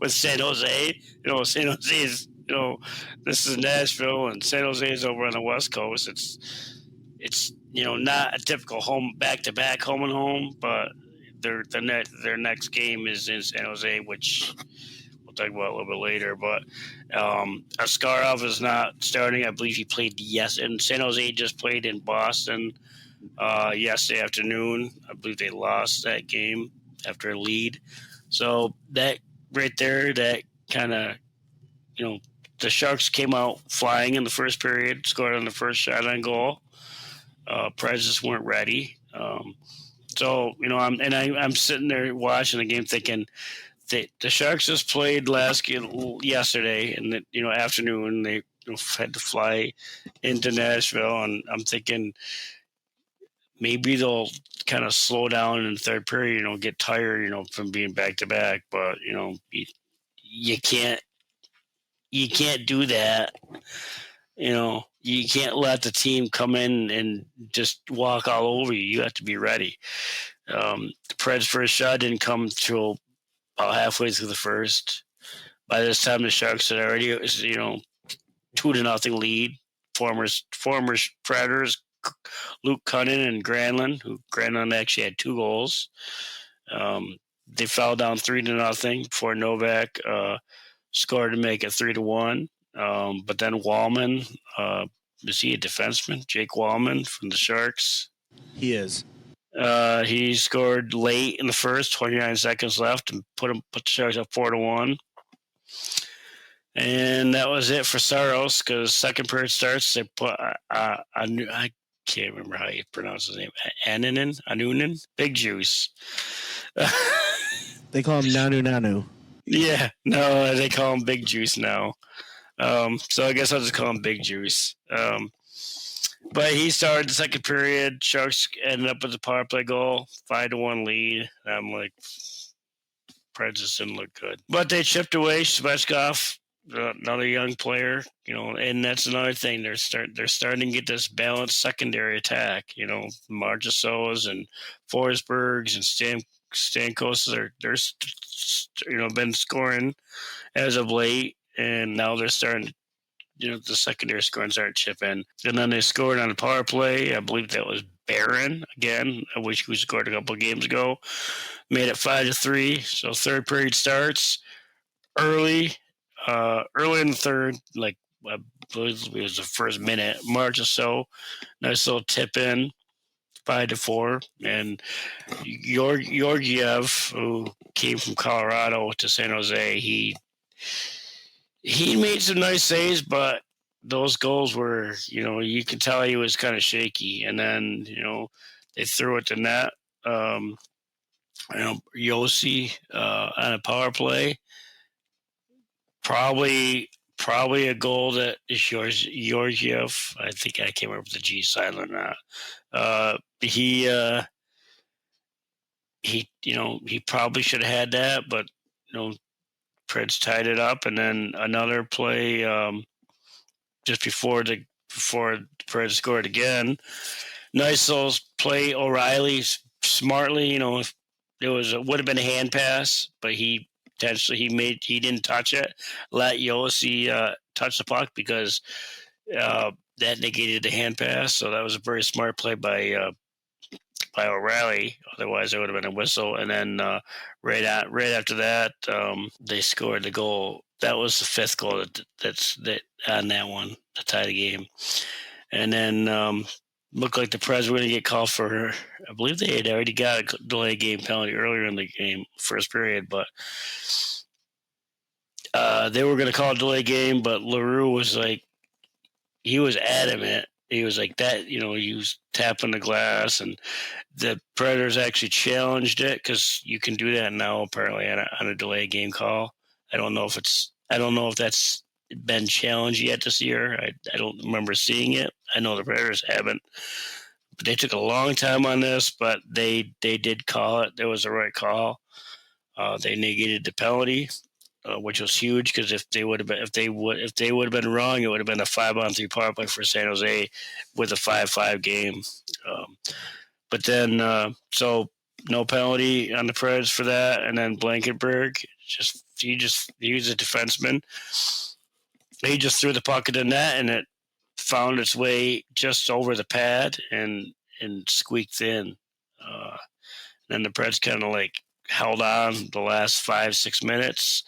with San Jose. San Jose is, this is Nashville, and San Jose is over on the West Coast. It's not a typical home back-to-back home and home, but their next game is in San Jose, which we'll talk about a little bit later. But Askarov is not starting. I believe he played and San Jose just played in Boston yesterday afternoon. I believe they lost that game after a lead. So that right there, that kind of, the Sharks came out flying in the first period, scored on the first shot on goal. Preds just weren't ready. So I'm sitting there watching the game thinking that the Sharks just played yesterday in the afternoon. They had to fly into Nashville, and I'm thinking maybe they'll kind of slow down in the third period, get tired, from being back to back. But you can't do that. You can't let the team come in and just walk all over you. You have to be ready. The Preds' first shot didn't come till about halfway through the first. By this time, the Sharks had already, 2-0 lead. Former Predators, Luke Cunnin and Granlund actually had 2 goals. They fell down 3-0 before Novak scored to make it 3-1. But then Wallman, is he a defenseman? Jake Wallman from the Sharks. He is. He scored late in the first, 29 seconds left, and put the Sharks up 4-1. And that was it for Saros, because second period starts. They put I can't remember how you pronounce his name. Anunin, Big Juice. They call him Nanu. Yeah, no, they call him Big Juice now. So I guess I'll just call him Big Juice. But he started the second period. Sharks ended up with a power play goal, 5-1 lead. And I'm like, Preds just didn't look good. But they chipped away. Svechkov, another young player, and that's another thing. They're starting to get this balanced secondary attack. Marchessaults and Forsbergs and Stamkos they're been scoring as of late, and now they're starting. The secondary scoring started chipping, and then they scored on a power play. I believe that was Barron again, which we scored a couple of games ago. Made it 5-3. So third period starts early in the third, like I believe it was the first minute, March or so. Nice little tip in, 5-4, and Georgiev, who came from Colorado to San Jose, he made some nice saves, but those goals were, you could tell he was kind of shaky. And then, they threw it to net. Yossi on a power play. Probably a goal that is Georgiev. I think I came up with the G silent or not. He probably should have had that, but Preds tied it up, and then another play just before Preds scored again. Nice little play. O'Reilly smartly, would have been a hand pass, but he didn't touch it. Let Yossi touch the puck because that negated the hand pass. So that was a very smart play by O'Reilly. Otherwise, there would have been a whistle. And then right after that, they scored the goal. That was the fifth goal that on that one to tie the game. And then looked like the Preds were going to get called for. I believe they had already got a delay game penalty earlier in the game, first period, but they were going to call a delay game. But LaRue was like, he was adamant. He was like that, he was tapping the glass, and the Predators actually challenged it because you can do that now apparently on a delay game call. I don't know if that's been challenged yet this year. I don't remember seeing it. I know the Predators haven't, but they took a long time on this, but they did call it. It was the right call. They negated the penalty, which was huge because if they would have been wrong, it would have been a 5-on-3 power play for San Jose with a 5-5 game. But then so no penalty on the Preds for that, and then Blankenberg he was a defenseman. He just threw the puck in the net, and it found its way just over the pad and squeaked in. Then the Preds kind of like held on the last 5-6 minutes,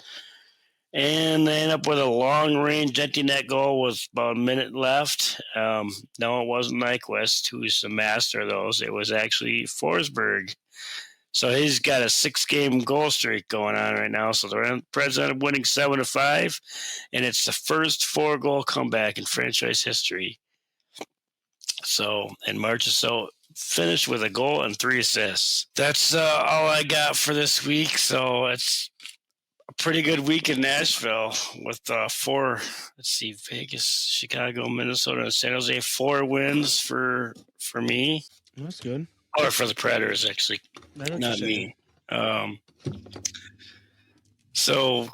and they ended up with a long-range empty net goal with about a minute left. No, it wasn't Nyquist, who's the master of those. It was actually Forsberg. So he's got a 6-game goal streak going on right now. So the Preds ended up winning 7-5, and it's the first 4-goal comeback in franchise history. So, and Marchessault finished with a goal and 3 assists. That's all I got for this week. So it's a pretty good week in Nashville with 4. Let's see, Vegas, Chicago, Minnesota, and San Jose. 4 wins for me. That's good. Or for the Predators, actually, not me. So,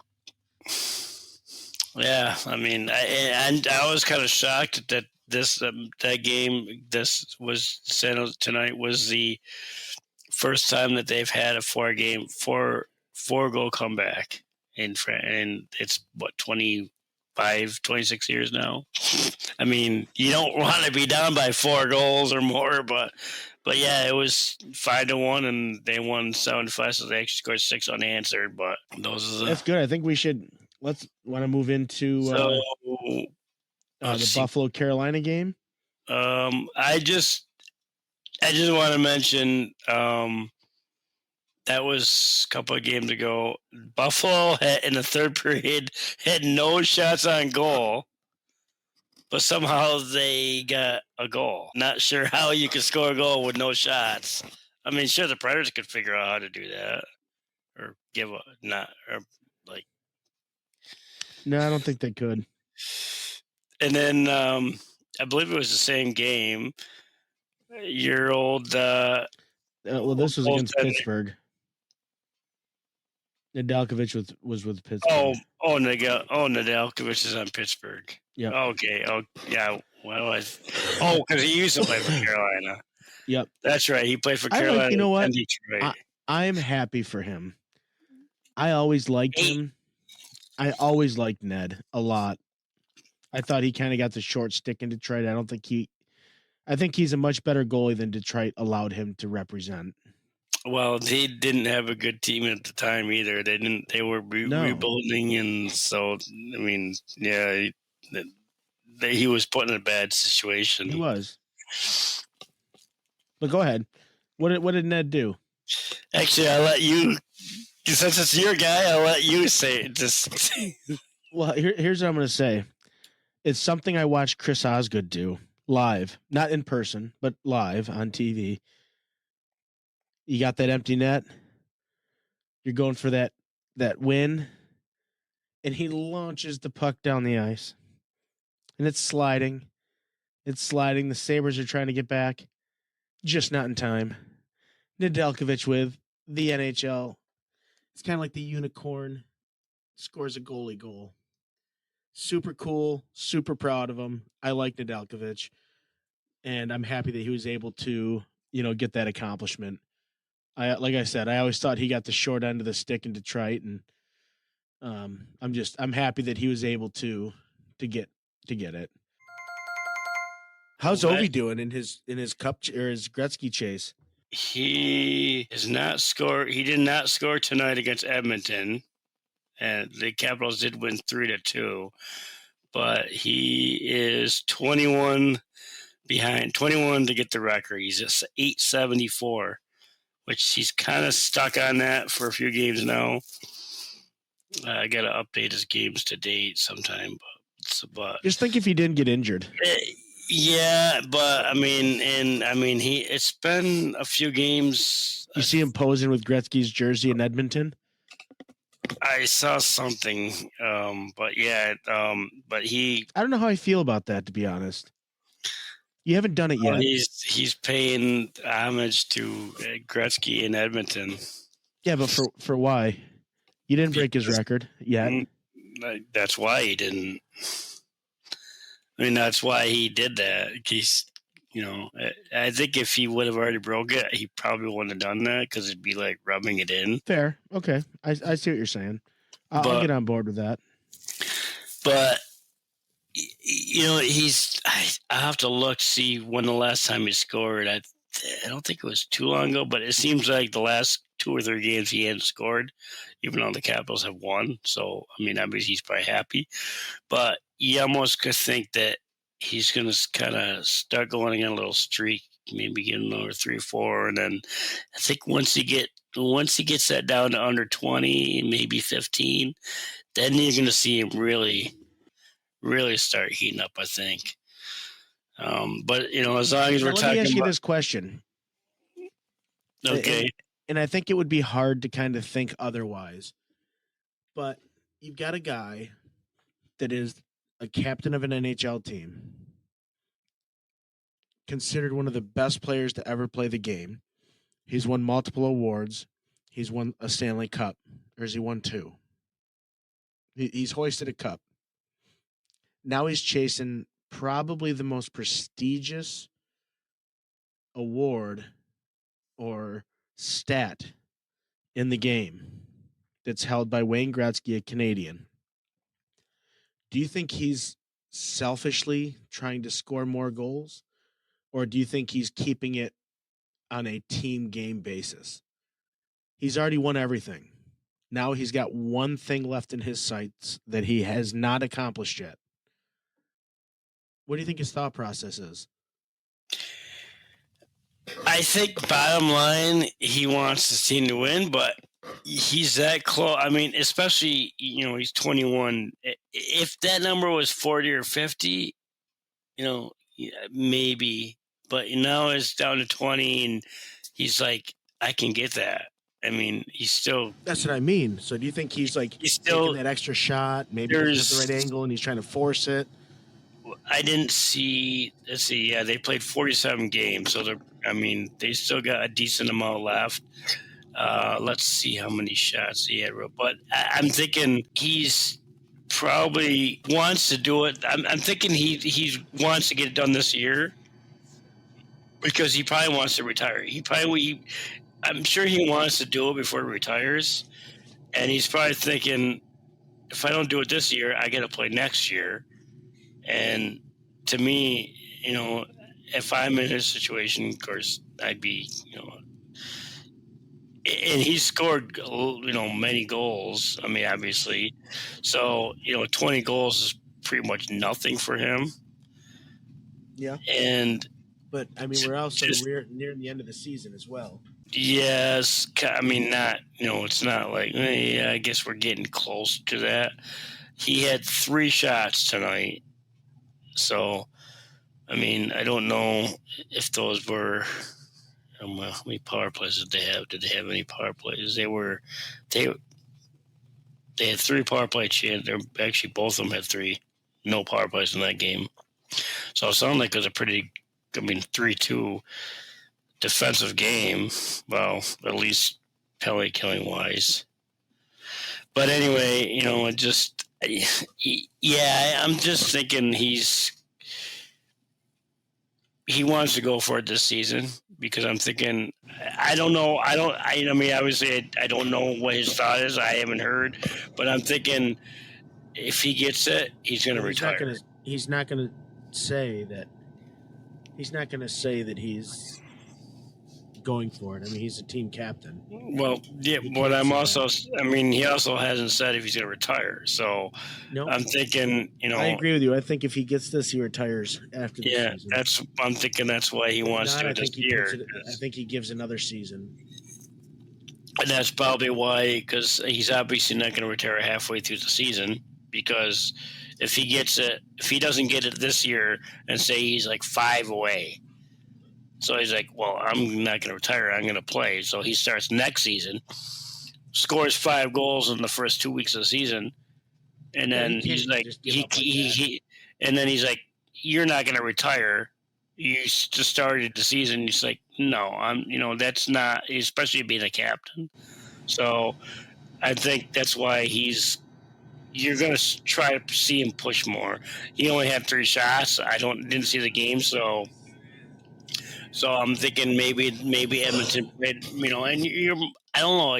yeah, I mean, I was kind of shocked that that game tonight was the first time that they've had a 4-goal comeback and it's 26 years now. I mean, you don't want to be down by 4 goals or more, but yeah, it was 5-1, and they won 7-5, so they actually scored 6 unanswered. But that's good. I think we should want to move into the Buffalo Carolina game. I just want to mention that was a couple of games ago. Buffalo in the third period had no shots on goal. but somehow they got a goal. Not sure how you can score a goal with no shots. I mean, sure, the Predators could figure out how to do that, or give a not, or like. No, I don't think they could. And then I believe it was the same game. Your old Well, this was against goaltender. Pittsburgh. Nedeljkovic was with Pittsburgh. Nedeljkovic is on Pittsburgh. Yep. Okay. Oh, yeah. Well, because he used to play for Carolina. Yep. That's right. He played for Carolina. You know what? And Detroit. I'm happy for him. I always liked him. I always liked Ned a lot. I thought he kind of got the short stick in Detroit. I think he's a much better goalie than Detroit allowed him to represent. Well, they didn't have a good team at the time either. They didn't. They were rebuilding, and so I mean, yeah, he was put in a bad situation. He was. But go ahead. What did Ned do? Actually, I'll let you. Since it's your guy, I'll let you say it. Just well, here's what I'm going to say. It's something I watched Chris Osgood do live, not in person, but live on TV. You got that empty net. You're going for that win, and he launches the puck down the ice, and it's sliding. It's sliding. The Sabres are trying to get back, just not in time. Nedeljkovic with the NHL. It's kind of like the unicorn scores a goalie goal. Super cool, super proud of him. I like Nedeljkovic, and I'm happy that he was able to, get that accomplishment. Like I said, I always thought he got the short end of the stick in Detroit, and I'm happy that he was able to get it. How's Ovi doing in his cup or his Gretzky chase? He has not scored. He did not score tonight against Edmonton, and the Capitals did win 3-2. But he is 21 behind, 21 to get the record. He's at 874, which he's kind of stuck on that for a few games now. I got to update his games to date sometime, but just think if he didn't get injured. Yeah, but it's been a few games. You see him posing with Gretzky's jersey in Edmonton? I saw something, but he. I don't know how I feel about that, to be honest. You haven't done it yet. He's paying homage to Gretzky in Edmonton. Yeah, but for why? You didn't break his record yet. That's why he didn't. I mean, that's why he did that. I think if he would have already broke it, he probably wouldn't have done that because it'd be like rubbing it in. Fair. Okay. I see what you're saying. I'll get on board with that. But, I have to look, see when the last time he scored. I don't think it was too long ago, but it seems like the last 2 or 3 games he hadn't scored, even though the Capitals have won. So, obviously he's probably happy. But you almost could think that he's going to kind of start going on a little streak, maybe getting over 3 or 4. And then I think once he gets that down to under 20, maybe 15, then you're going to see him really, really start heating up, I think. But, as long as we're talking about... Let me ask you this question. Okay. And I think it would be hard to kind of think otherwise. But you've got a guy that is a captain of an NHL team, considered one of the best players to ever play the game. He's won multiple awards. He's won a Stanley Cup. Or has he won 2? He's hoisted a cup. Now he's chasing probably the most prestigious award or stat in the game that's held by Wayne Gretzky, a Canadian. Do you think he's selfishly trying to score more goals, or do you think he's keeping it on a team game basis? He's already won everything. Now he's got one thing left in his sights that he has not accomplished yet. What do you think his thought process is? I think bottom line, he wants his team to win, but he's that close. Especially, he's 21. If that number was 40 or 50, yeah, maybe, but now it's down to 20, and he's like, I can get that. I mean, That's what I mean. So do you think he's like he's taking still, that extra shot? Maybe he doesn't have the right there's, angle and he's trying to force it. I didn't see, let's see, yeah, they played 47 games, so they still got a decent amount left. Let's see how many shots he had, but I'm thinking he's probably wants to do it. I'm thinking he wants to get it done this year because he probably wants to retire. I'm sure he wants to do it before he retires, and he's probably thinking, if I don't do it this year, I got to play next year. And to me, if I'm in his situation, of course, I'd be, and he scored, many goals. I mean, obviously, so 20 goals is pretty much nothing for him. Yeah, and but I mean, we're also near the end of the season as well. yes, I mean, not, it's not like, yeah, I guess we're getting close to that. He had 3 shots tonight, so I mean, I don't know if those were. How many power plays did they have? Did they have any power plays? They had 3 power play chances. They're actually, both of them had 3 no power plays in that game. So it sounded like it was a pretty, 3-2 defensive game. Well, at least penalty killing wise. But anyway, yeah, I'm just thinking he wants to go for it this season, because I'm thinking, I don't know. Obviously, I don't know what his thought is. I haven't heard, but I'm thinking if he gets it, he's going to retire. He's not going to say that. He's not going to say that he's going for it. I mean, he's a team captain. Well, yeah, but he also hasn't said if he's going to retire. So nope. I'm thinking, I agree with you. I think if he gets this, he retires after the season. I'm thinking that's why he wants to do it this year. I think he gives another season. And that's probably why, because he's obviously not going to retire halfway through the season, because if he doesn't get it this year, and say he's like 5 away, so he's like, well, I'm not going to retire. I'm going to play. So he starts next season, scores 5 goals in the first 2 weeks of the season, and then he's like, and then he's like, you're not going to retire. You just started the season. He's like, no, that's not, especially being a captain. So I think that's why you're going to try to see him push more. He only had 3 shots. Didn't see the game, so I'm thinking maybe Edmonton, and I don't know.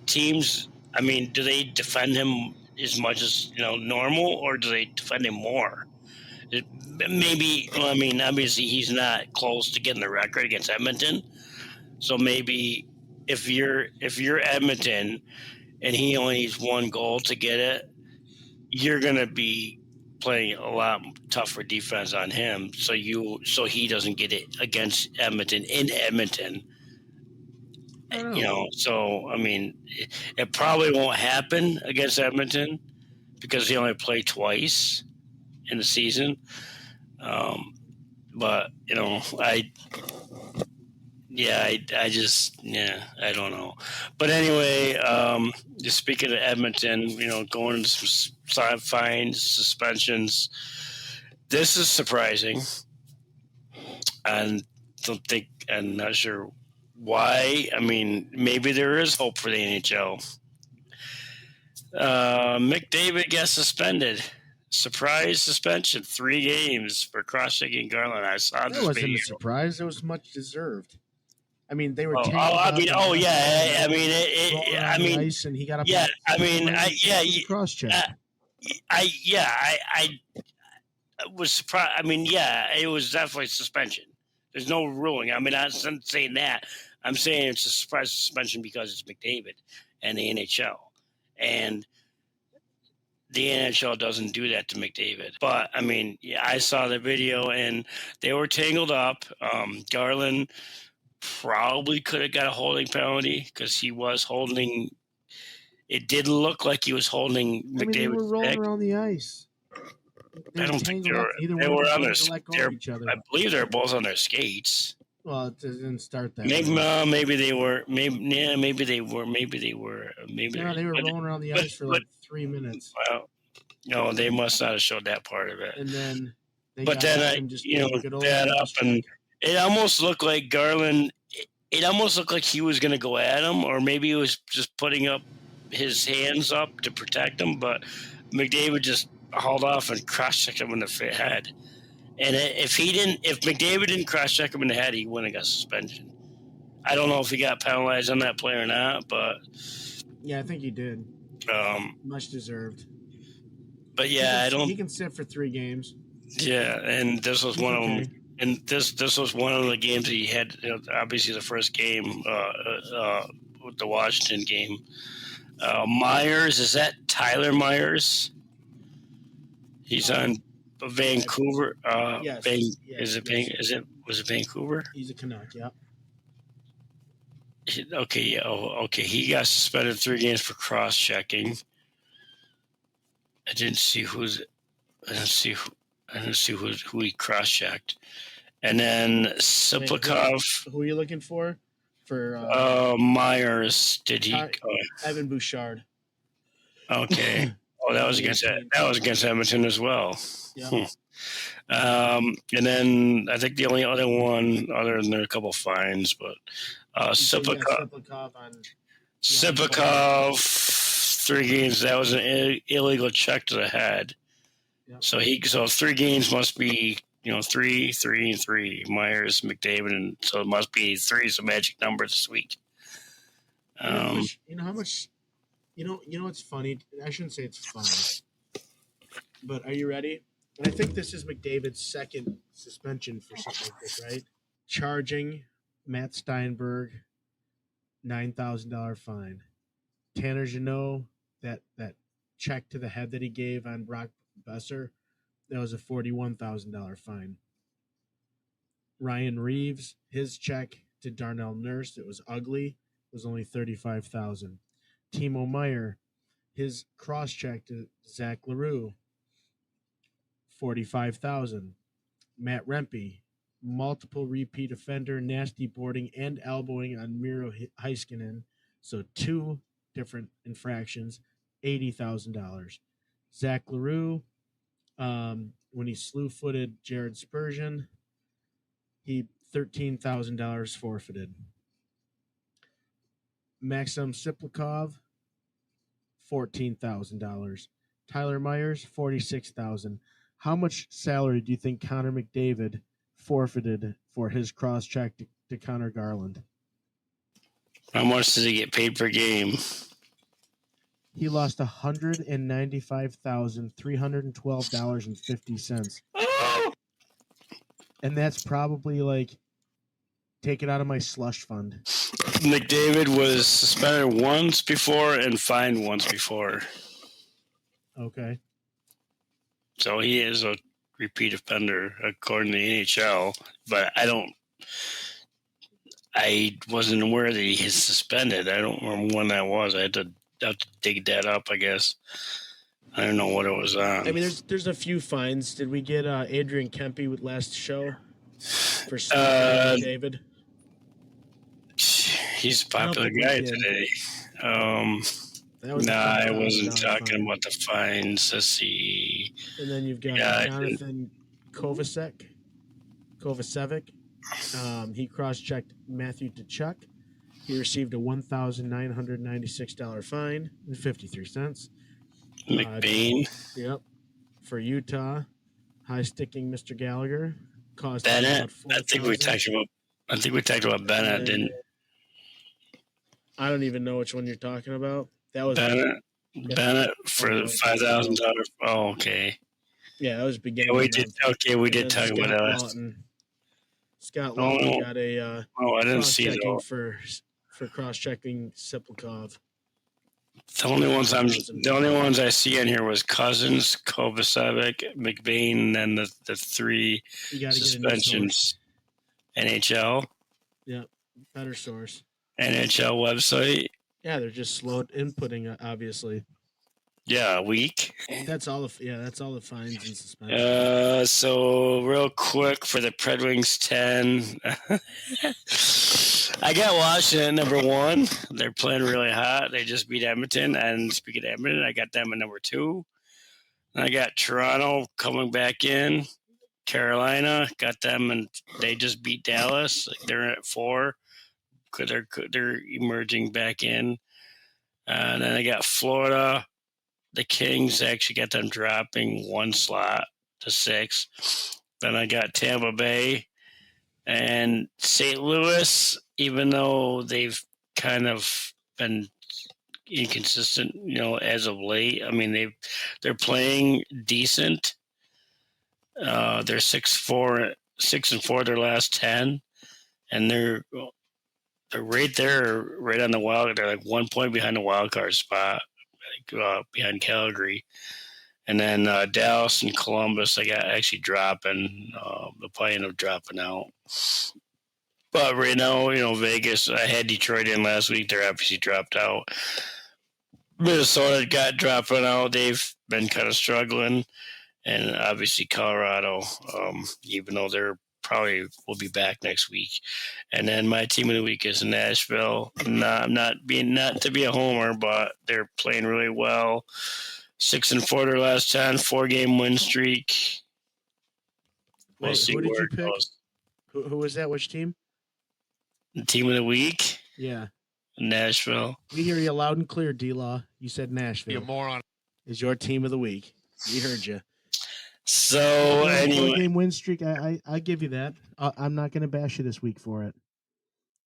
Teams, do they defend him as much as normal, or do they defend him more? Obviously he's not close to getting the record against Edmonton, so maybe if you're Edmonton and he only needs 1 goal to get it, you're gonna be playing a lot tougher defense on him, so he doesn't get it against Edmonton in Edmonton. So it probably won't happen against Edmonton because he only played twice in the season. But I don't know. But anyway, just speaking of Edmonton, going into some fines, suspensions. This is surprising. And I'm not sure why. Maybe there is hope for the NHL. McDavid gets suspended. Surprise suspension, 3 games for cross-checking Garland. I saw this. That wasn't a surprise. It was much deserved. They were. Ice and he got up. Yeah, cross-check. I was surprised. It was definitely suspension. There's no ruling. I'm not saying that. I'm saying it's a surprise suspension because it's McDavid and the NHL, and the NHL doesn't do that to McDavid. But I saw the video and they were tangled up. Garland probably could have got a holding penalty because he was holding. It did look like he was holding McDavid's they were rolling neck. around the ice. They're I don't think they tangled up. were. Neither They one were of them on their. wanted to let go They're, of each other. I believe they're both on their skates. Well, it didn't start that Maybe, way. maybe they were. Maybe they were. Maybe they were. Maybe. No, they were rolling around the but, ice for but like 3 minutes, well, no, they must not have showed that part of it. and then they But got then up and just gave a good old that up, cross and check. it almost looked like Garland. It almost looked like he was going to go at him, or maybe he was just putting up his hands up to protect him. But McDavid just hauled off and cross-checked him in the head. And if McDavid didn't cross-check him in the head, he wouldn't have got suspension. I don't know if he got penalized on that play or not, but Yeah, I think he did. Much deserved. But yeah, He can sit for 3 games. Yeah, and this was one of them. And this was one of the games he had. Obviously, the first game with the Washington game. Myers, is that Tyler Myers? He's on Vancouver. Yes. Was it Vancouver? He's a Canuck. Yeah. Okay. Yeah. Okay. He got suspended 3 games for cross checking. I didn't see who he cross checked. And then Siplikov. Who are you looking for? Myers. Did he? Evan Bouchard. Okay. Oh, that was against Edmonton as well. Yeah. And then I think the only other one, other than there are a couple fines, but Siplikov, 3 games. That was an illegal check to the head. Yep. So 3 games must be 3, 3, and 3. Myers, McDavid, and so it must be 3 is a magic number this week. How much? What's funny? I shouldn't say it's funny, but are you ready? And I think this is McDavid's 2nd suspension for something like this, right? Charging Matt Steinberg $9,000 fine. Tanner Jeannot, that check to the head that he gave on Brock Besser, that was a $41,000 fine. Ryan Reeves, his check to Darnell Nurse, it was ugly, was only $35,000. Timo Meyer, his cross check to Zach Leroux, $45,000. Matt Rempe, multiple repeat offender, nasty boarding and elbowing on Miro Heiskanen, so 2 different infractions, $80,000. Zach Leroux, when he slew-footed Jared Spurgeon, he $13,000 forfeited. Maxim Siplikov, $14,000. Tyler Myers, $46,000. How much salary do you think Connor McDavid forfeited for his cross-check to Connor Garland? How much does he get paid per game? He lost $195,312.50. Oh! And that's probably like, take it out of my slush fund. McDavid was suspended once before and fined once before. Okay. So he is a repeat offender according to the NHL, but I wasn't aware that he is suspended. I don't remember when that was. I have to dig that up, I guess. I don't know what it was on. I mean, there's a few fines. Did we get Adrian Kempe with last show for David? He's a popular guy today. I wasn't talking about the fines. Let's see. And then you've got Jonathan Kovacevic. He cross-checked Matthew Tkachuk. He received a $1,996 fine and 53 cents. McBain. Yep. For Utah, high-sticking Mr. Gallagher caused Bennett. I think we talked about Bennett. Didn't? I don't even know which one you're talking about. That was Bennett. Bennett for $5,000. Oh, okay. Yeah, that was beginning. Yeah, we did. Okay, we did talk about that. Scott Lawton got a I didn't see it for cross-checking Siplikov. The only ones I see in here was Cousins, Kovacevic, McBain, and then the 3 suspensions. NHL. Yeah, better source. NHL website. Yeah, they're just slow at inputting, obviously. Yeah, a week. That's all the fines and suspensions. So real quick for the PredWings 10. I got Washington at number 1. They're playing really hot. They just beat Edmonton. And speaking of Edmonton, I got them at number 2. I got Toronto coming back in. Carolina, got them, and they just beat Dallas. They're at 4. They're emerging back in. And then I got Florida. The Kings actually got them dropping 1 slot to 6. Then I got Tampa Bay and St. Louis, even though they've kind of been inconsistent, as of late. I mean, they're playing decent. They're 6-4 their last 10, and they're right there, right on the wild. They're like 1 point behind the wild card spot, behind Calgary. And then Dallas and Columbus, they got actually dropping. The plan of dropping out. But right now, Vegas, I had Detroit in last week. They're obviously dropped out. Minnesota got dropping out. They've been kind of struggling. And obviously Colorado, even though they're probably will be back next week. And then my team of the week is Nashville. Not to be a homer, but they're playing really well. 6-4 their last 10, 4-game win streak. Wait, who did you pick? Who was that? Which team? The team of the week? Yeah. Nashville. We hear you loud and clear, D-Law. You said Nashville. You moron. Is your team of the week. We heard you. So, anyway. 4-game win streak, I give you that. I'm not going to bash you this week for it.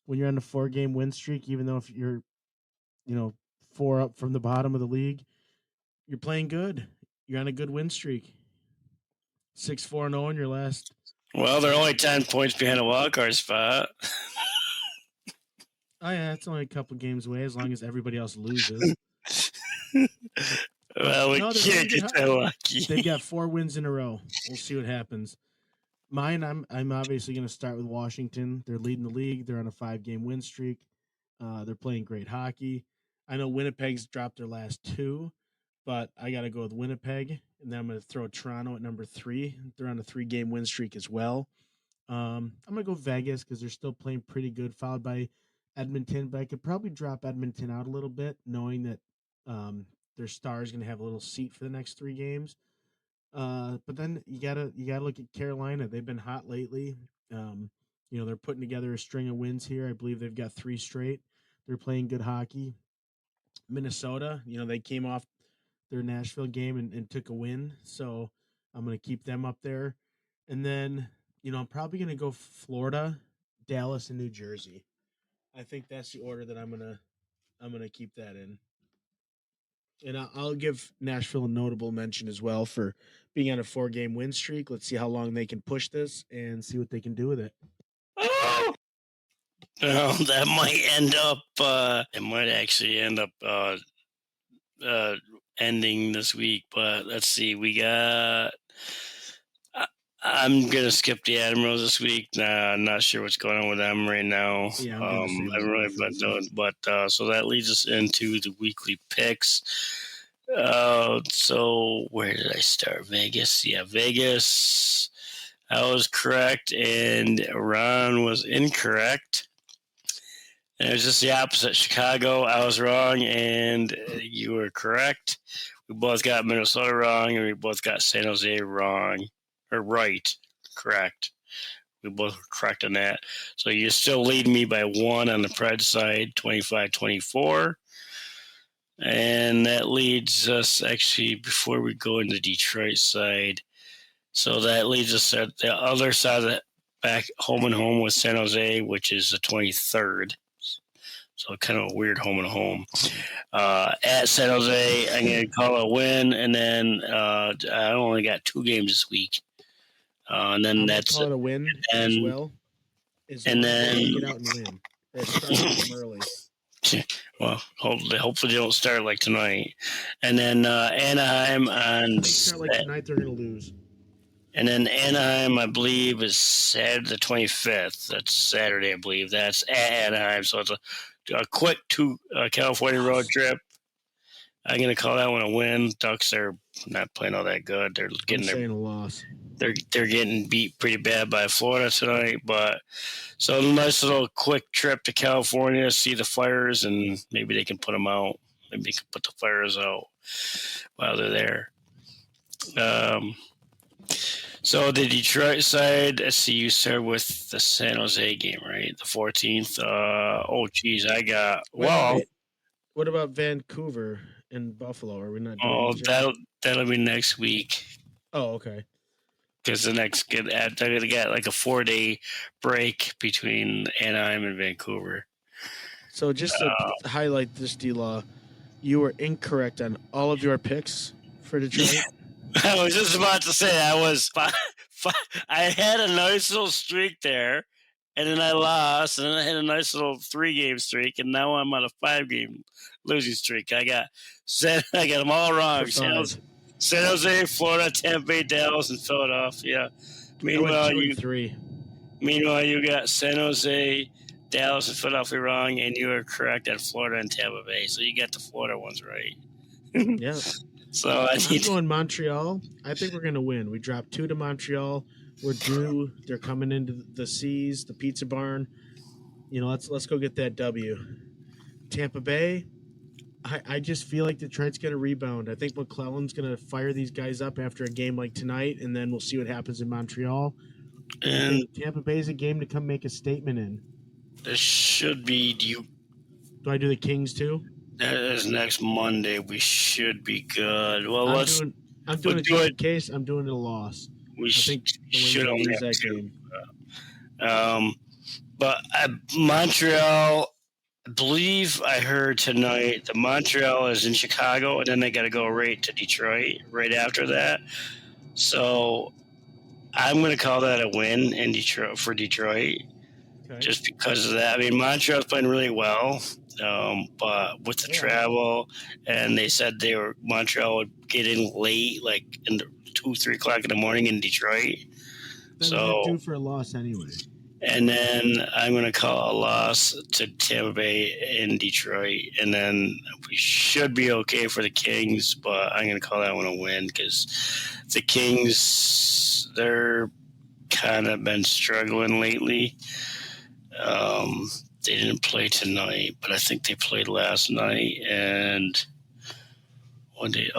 When you're on a 4-game win streak, even though if you're, 4 up from the bottom of the league, you're playing good. You're on a good win streak. 6-4-0 in your last. Well, they're only 10 points behind a wild card spot. Oh, yeah, it's only a couple games away as long as everybody else loses. Well, we can't get that lucky. They've got 4 wins in a row. We'll see what happens. Mine, I'm obviously going to start with Washington. They're leading the league. They're on a 5-game win streak. They're playing great hockey. I know Winnipeg's dropped their last 2, but I got to go with Winnipeg. And then I'm going to throw Toronto at number 3. They're on a 3-game win streak as well. I'm going to go Vegas because they're still playing pretty good, followed by Edmonton. But I could probably drop Edmonton out a little bit, knowing that their star is going to have a little seat for the next 3 games. But then you gotta look at Carolina. They've been hot lately. They're putting together a string of wins here. I believe they've got 3 straight. They're playing good hockey. Minnesota, they came off their Nashville game and took a win. So I'm going to keep them up there. And then, I'm probably going to go Florida, Dallas, and New Jersey. I think that's the order that I'm going to keep that in. And I'll give Nashville a notable mention as well for being on a 4-game win streak. Let's see how long they can push this and see what they can do with it. Oh, that might end up. It might actually end up ending this week. But let's see. We got. I'm gonna skip the Admirals this week. I'm not sure what's going on with them right now. Yeah, but so that leads us into the weekly picks. So where did I start? Vegas. Yeah, Vegas. I was correct, and Ron was incorrect. And it was just the opposite. Chicago, I was wrong, and you were correct. We both got Minnesota wrong, and we both got San Jose wrong. Or right, correct. We both were correct on that. So you still lead me by 1 on the Preds side, 25-24. And that leads us, actually, before we go into Detroit side, so that leads us at the other side of the back, home and home with San Jose, which is the 23rd. So kind of a weird home and home. At San Jose, I'm going to call a win, and then I only got 2 games this week. And then that's call it a win as well. And then get out and win. They're starting them early. Well, hopefully they don't start like tonight. And then Anaheim on. They start like tonight, they're going to lose. And then Anaheim, I believe, is Saturday the 25th. That's Saturday, I believe. That's at Anaheim. So it's a quick California road trip. I'm going to call that one a win. Ducks are not playing all that good. They're I'm getting saying a loss. they're getting beat pretty bad by Florida tonight. But so a nice little quick trip to California to see the Flyers, and maybe they can put them out. Maybe they can put the Flyers out while they're there. So the Detroit side, let's see, you started with the San Jose game, right? The 14th. I got Wait. What about Vancouver and Buffalo? Are we not doing these yet? that'll be next week. Oh, okay. Because they're gonna get like a 4-day break between Anaheim and Vancouver. So just to highlight this, D-Law, you were incorrect on all of your picks for Detroit. I was just about to say I had a nice little streak there, and then I lost, and then I had a nice little 3-game streak, and now I'm on a 5-game losing streak. I got them all wrong. San Jose, Florida, Tampa Bay, Dallas, and Philadelphia. Meanwhile, you got San Jose, Dallas, and Philadelphia wrong, and you are correct at Florida and Tampa Bay. So you got the Florida ones right. Yeah. So I'm going Montreal. I think we're going to win. We dropped 2 to Montreal. We're due. They're coming into the C's, the Pizza Barn. Let's go get that W. Tampa Bay. I just feel like Detroit's going to rebound. I think McClellan's going to fire these guys up after a game like tonight, and then we'll see what happens in Montreal. And Tampa Bay is a game to come make a statement in. This should be you. Do I do the Kings too? That is next Monday. We should be good. Well, I'm doing a case. I'm doing a loss. We should only lose have that 2. game. But Montreal, I believe I heard tonight that Montreal is in Chicago, and then they got to go right to Detroit right after that. So I'm going to call that a win in Detroit for Detroit, just because of that. I mean, Montreal's playing really well. But with the travel, and they said Montreal would get in late, like in the 2-3 o'clock in the morning in Detroit. Then they're due for a loss anyway. And then I'm going to call a loss to Tampa Bay in Detroit, and then we should be okay for the Kings, but I'm going to call that one a win because the Kings, they're kind of been struggling lately. They didn't play tonight, but I think they played last night. And they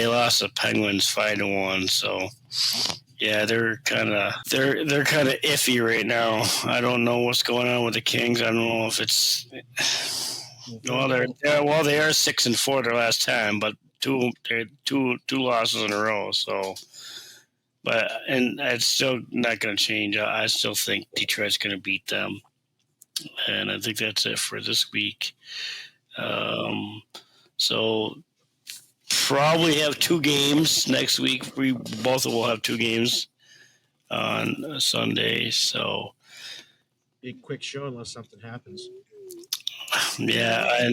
lost the Penguins 5-1. So yeah, they're kind of iffy right now. I don't know what's going on with the Kings. I don't know if it's they are 6-4 their last time, but two losses in a row. So. And it's still not going to change. I still think Detroit's going to beat them. And I think that's it for this week. So probably have 2 games next week. We both will have 2 games on Sunday. So be a quick show unless something happens. Yeah, I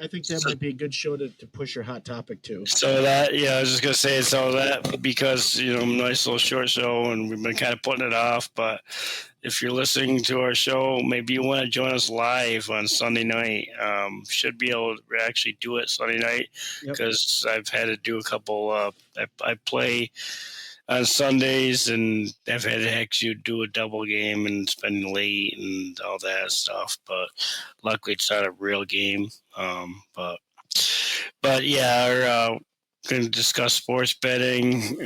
think that might be a good show to push your hot topic to. So I was just gonna say that because nice little short show, and we've been kind of putting it off. But if you're listening to our show, maybe you want to join us live on Sunday night. Should be able to actually do it Sunday night because I've had to do a couple. I play on Sundays, and I've had to actually do a double game and spend late and all that stuff. But luckily, it's not a real game. But yeah, we're going to discuss sports betting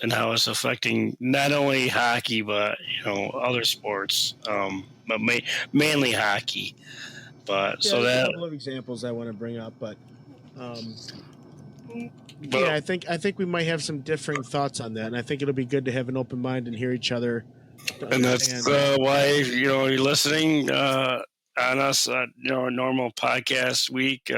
and how it's affecting not only hockey but other sports, but mainly hockey. But a couple of examples I want to bring up, but. I think we might have some differing thoughts on that, and I think it'll be good to have an open mind and hear each other. And that's why you're listening on us a normal podcast week.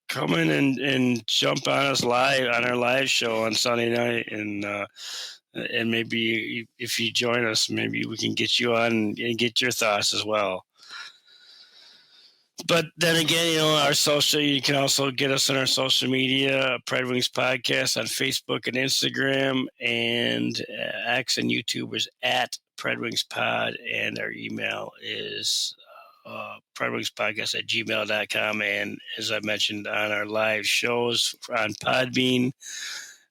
Come in and jump on us live on our live show on Sunday night, and maybe if you join us, maybe we can get you on and get your thoughts as well. But then again, our social, you can also get us on our social media, PredWings Podcast on Facebook and Instagram, and X and YouTube is at PredWings Pod, and our email is PredWingsPodcast@gmail.com. And as I mentioned on our live shows on Podbean,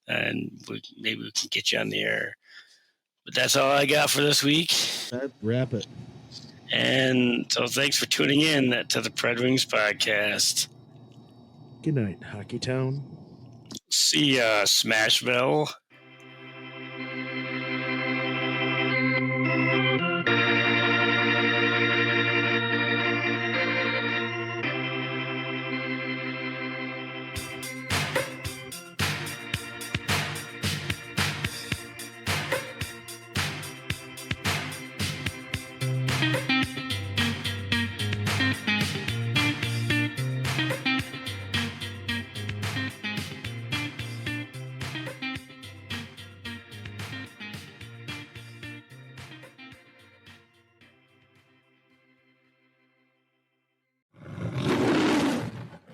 and maybe we can get you on the air. But that's all I got for this week. Wrap it. And so thanks for tuning in to the PredWings Podcast. Good night, Hockey Town. See ya, Smashville.